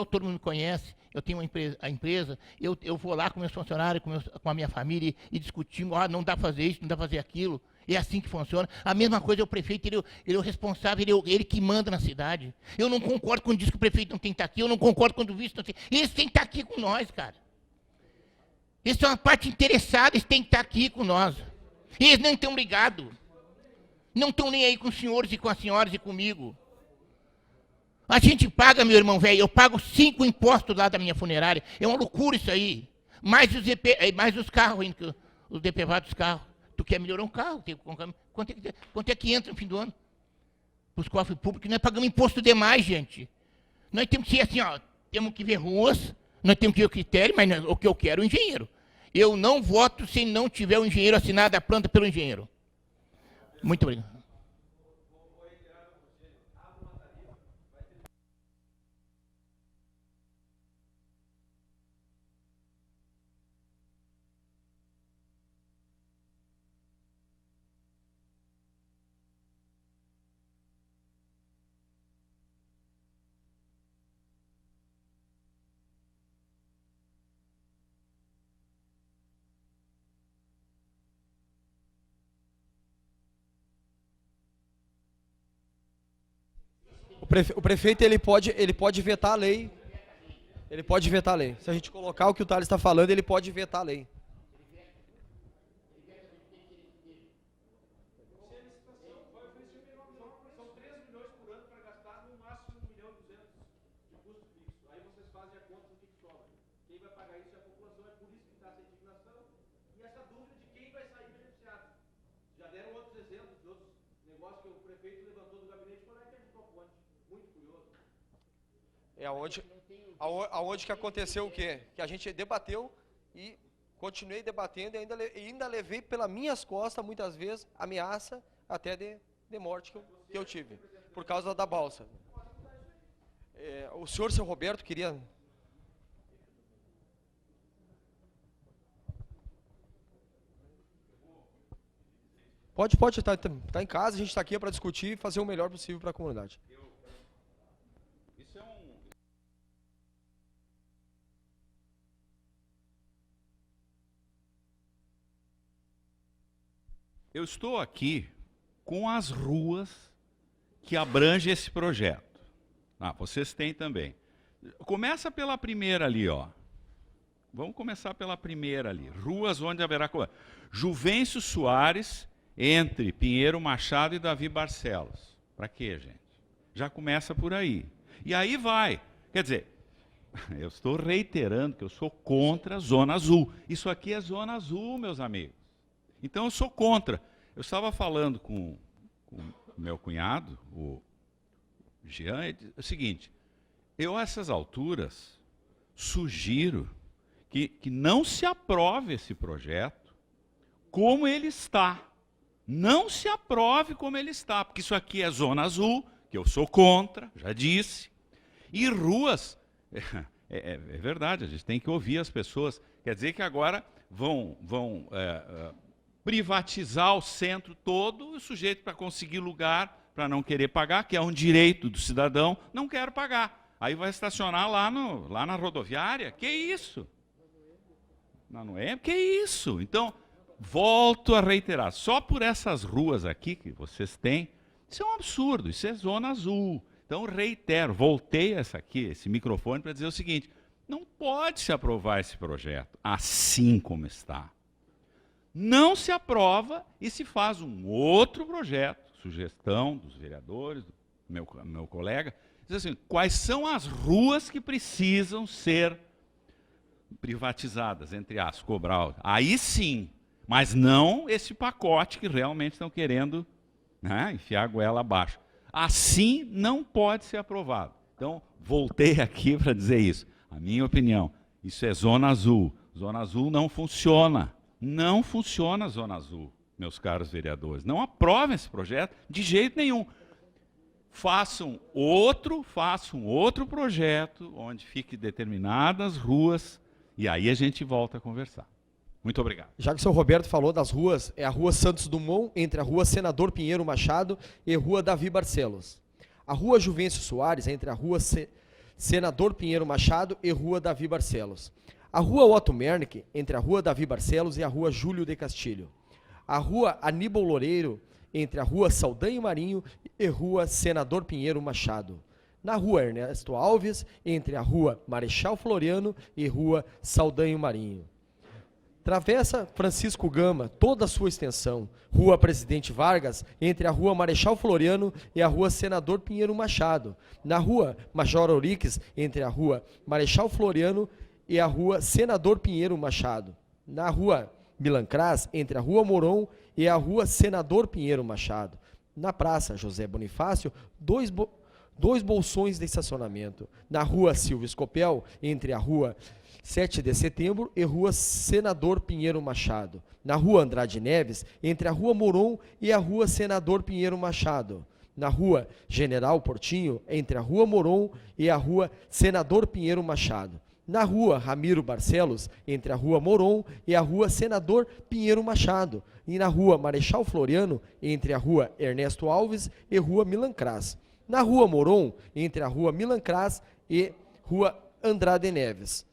Todo mundo me conhece, eu tenho a empresa, eu vou lá com meus funcionários, com a minha família e discutimos, não dá para fazer isso, não dá para fazer aquilo. É assim que funciona. A mesma coisa é o prefeito, ele é o responsável, ele que manda na cidade. Eu não concordo quando diz que o prefeito não tem que estar aqui, eu não concordo quando o vice não tem. Eles têm que estar aqui com nós, cara. Eles são uma parte interessada, eles têm que estar aqui com nós. Eles não estão ligados. Não estão nem aí com os senhores e com as senhoras e comigo. A gente paga, meu irmão velho, eu pago 5 impostos lá da minha funerária. É uma loucura isso aí. Mais os carros, os DPVAT dos carros. Tu quer melhorar um carro? Quanto é que entra no fim do ano? Para os cofres públicos, nós pagamos imposto demais, gente. Nós temos que ser assim, temos que ver ruas, nós temos que ver o critério, mas o que eu quero é o engenheiro. Eu não voto se não tiver o engenheiro assinado a planta pelo engenheiro. Muito obrigado. O prefeito ele pode vetar a lei. Ele pode vetar a lei. Se a gente colocar o que o Thales está falando, ele pode vetar a lei. É aonde que aconteceu o quê? Que a gente debateu e continuei debatendo e ainda levei pelas minhas costas, muitas vezes, ameaça até de morte que eu tive, por causa da balsa. O senhor, seu Roberto, queria... Pode, tá em casa, a gente está aqui para discutir e fazer o melhor possível para a comunidade. Eu estou aqui com as ruas que abrangem esse projeto. Vocês têm também. Começa pela primeira ali, ó. Vamos começar pela primeira ali. Ruas onde haverá... Juvencio Soares, entre Pinheiro Machado e Davi Barcelos. Para quê, gente? Já começa por aí. E aí vai. Quer dizer, eu estou reiterando que eu sou contra a Zona Azul. Isso aqui é Zona Azul, meus amigos. Então eu sou contra. Eu estava falando com o meu cunhado, o Jean, é o seguinte, eu a essas alturas sugiro que não se aprove esse projeto como ele está. Não se aprove como ele está, porque isso aqui é Zona Azul, que eu sou contra, já disse, e ruas, é verdade, a gente tem que ouvir as pessoas, quer dizer que agora vão privatizar o centro todo, o sujeito para conseguir lugar, para não querer pagar, que é um direito do cidadão, não quero pagar. Aí vai estacionar lá na rodoviária, que isso? Não é? Que isso? Então, volto a reiterar, só por essas ruas aqui que vocês têm, isso é um absurdo, isso é Zona Azul. Então, reitero, voltei esse microfone para dizer o seguinte, não pode se aprovar esse projeto assim como está. Não se aprova e se faz um outro projeto, sugestão dos vereadores, do meu colega, diz assim, quais são as ruas que precisam ser privatizadas, entre aspas, cobrar. Aí sim, mas não esse pacote que realmente estão querendo, né, enfiar a goela abaixo. Assim não pode ser aprovado. Então, voltei aqui para dizer isso. A minha opinião, isso é Zona Azul. Zona Azul não funciona. Não funciona a Zona Azul, meus caros vereadores. Não aprovem esse projeto de jeito nenhum. Façam outro projeto onde fiquem determinadas ruas e aí a gente volta a conversar. Muito obrigado. Já que o seu Roberto falou das ruas, é a Rua Santos Dumont, entre a Rua Senador Pinheiro Machado e a Rua Davi Barcelos. A Rua Juvencio Soares, entre a Rua Senador Pinheiro Machado e a Rua Davi Barcelos. A Rua Otto Mernick, entre a Rua Davi Barcelos e a Rua Júlio de Castilho. A Rua Aníbal Loureiro, entre a Rua Saldanha Marinho e a Rua Senador Pinheiro Machado. Na Rua Ernesto Alves, entre a Rua Marechal Floriano e a Rua Saldanha Marinho. Travessa Francisco Gama, toda a sua extensão. Rua Presidente Vargas, entre a Rua Marechal Floriano e a Rua Senador Pinheiro Machado. Na Rua Major Ouriques, entre a Rua Marechal Floriano e a Rua Senador Pinheiro Machado. Na Rua Milancrás, entre a Rua Moron e a Rua Senador Pinheiro Machado. Na Praça José Bonifácio, dois bolsões de estacionamento. Na Rua Silvio Escopel, entre a Rua 7 de Setembro e Rua Senador Pinheiro Machado. Na Rua Andrade Neves, entre a Rua Moron e a Rua Senador Pinheiro Machado. Na Rua General Portinho, entre a Rua Moron e a Rua Senador Pinheiro Machado. Na Rua Ramiro Barcelos, entre a Rua Moron e a Rua Senador Pinheiro Machado. E na Rua Marechal Floriano, entre a Rua Ernesto Alves e Rua Milancrás. Na Rua Moron, entre a Rua Milancrás e Rua Andrade Neves.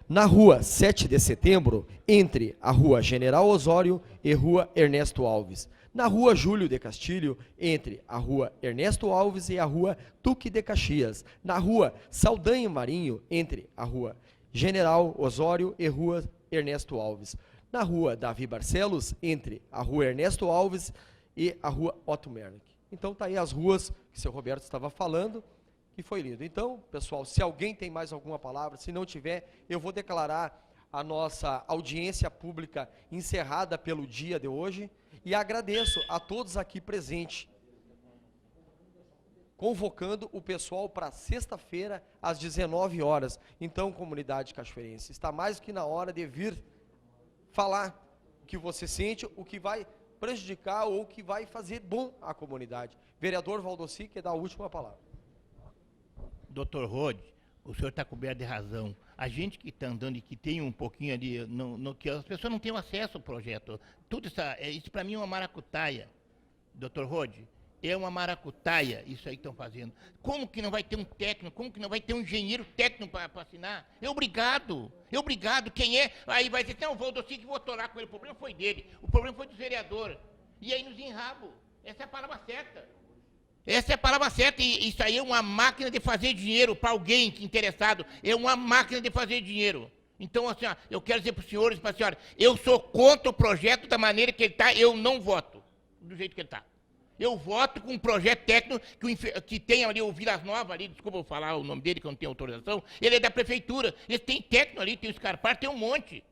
Na Rua 7 de Setembro, entre a Rua General Osório e Rua Ernesto Alves. Na rua Júlio de Castilho, entre a rua Ernesto Alves e a rua Duque de Caxias. Na rua Saldanha Marinho, entre a rua General Osório e rua Ernesto Alves. Na rua Davi Barcelos, entre a rua Ernesto Alves e a rua Otto Mernick. Então tá aí as ruas que o seu Roberto estava falando, que foi lido. Então, pessoal, se alguém tem mais alguma palavra, se não tiver, eu vou declarar a nossa audiência pública encerrada pelo dia de hoje e agradeço a todos aqui presentes, convocando o pessoal para sexta-feira às 19 horas. Então, comunidade cachoeirense, está mais do que na hora de vir falar o que você sente, o que vai prejudicar ou o que vai fazer bom à comunidade. Vereador Valdossi, quer dar a última palavra. Dr. Rod, o senhor está coberto de razão. A gente que está andando e que tem um pouquinho ali, que as pessoas não têm acesso ao projeto. Tudo isso para mim é uma maracutaia. Dr. Rod, é uma maracutaia isso aí que estão fazendo. Como que não vai ter um técnico, como que não vai ter um engenheiro técnico para assinar? É obrigado, quem é? Aí vai dizer, não, o Valdossi que votou lá com ele, o problema foi dele, o problema foi do vereador. E aí nos enrabo, essa é a palavra certa. Essa é a palavra certa, e isso aí é uma máquina de fazer dinheiro para alguém que é interessado, é uma máquina de fazer dinheiro. Então, assim, ó, eu quero dizer para os senhores e para a senhora, eu sou contra o projeto da maneira que ele está, eu não voto do jeito que ele está. Eu voto com um projeto técnico que tem ali o Vilas Novas, ali, desculpa eu falar o nome dele, que eu não tenho autorização, ele é da prefeitura, ele tem técnico ali, tem o Scarpar, tem um monte.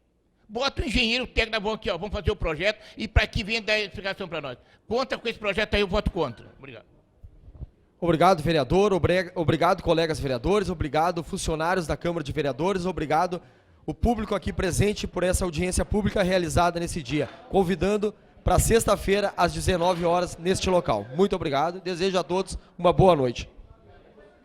Bota o engenheiro técnico, vamos aqui, ó, vamos fazer o projeto e para que venha dar explicação para nós. Contra com esse projeto aí, eu voto contra. Obrigado. Obrigado, vereador, obrigado, colegas vereadores, obrigado, funcionários da Câmara de Vereadores, obrigado o público aqui presente por essa audiência pública realizada nesse dia, convidando para sexta-feira às 19 horas neste local. Muito obrigado, desejo a todos uma boa noite.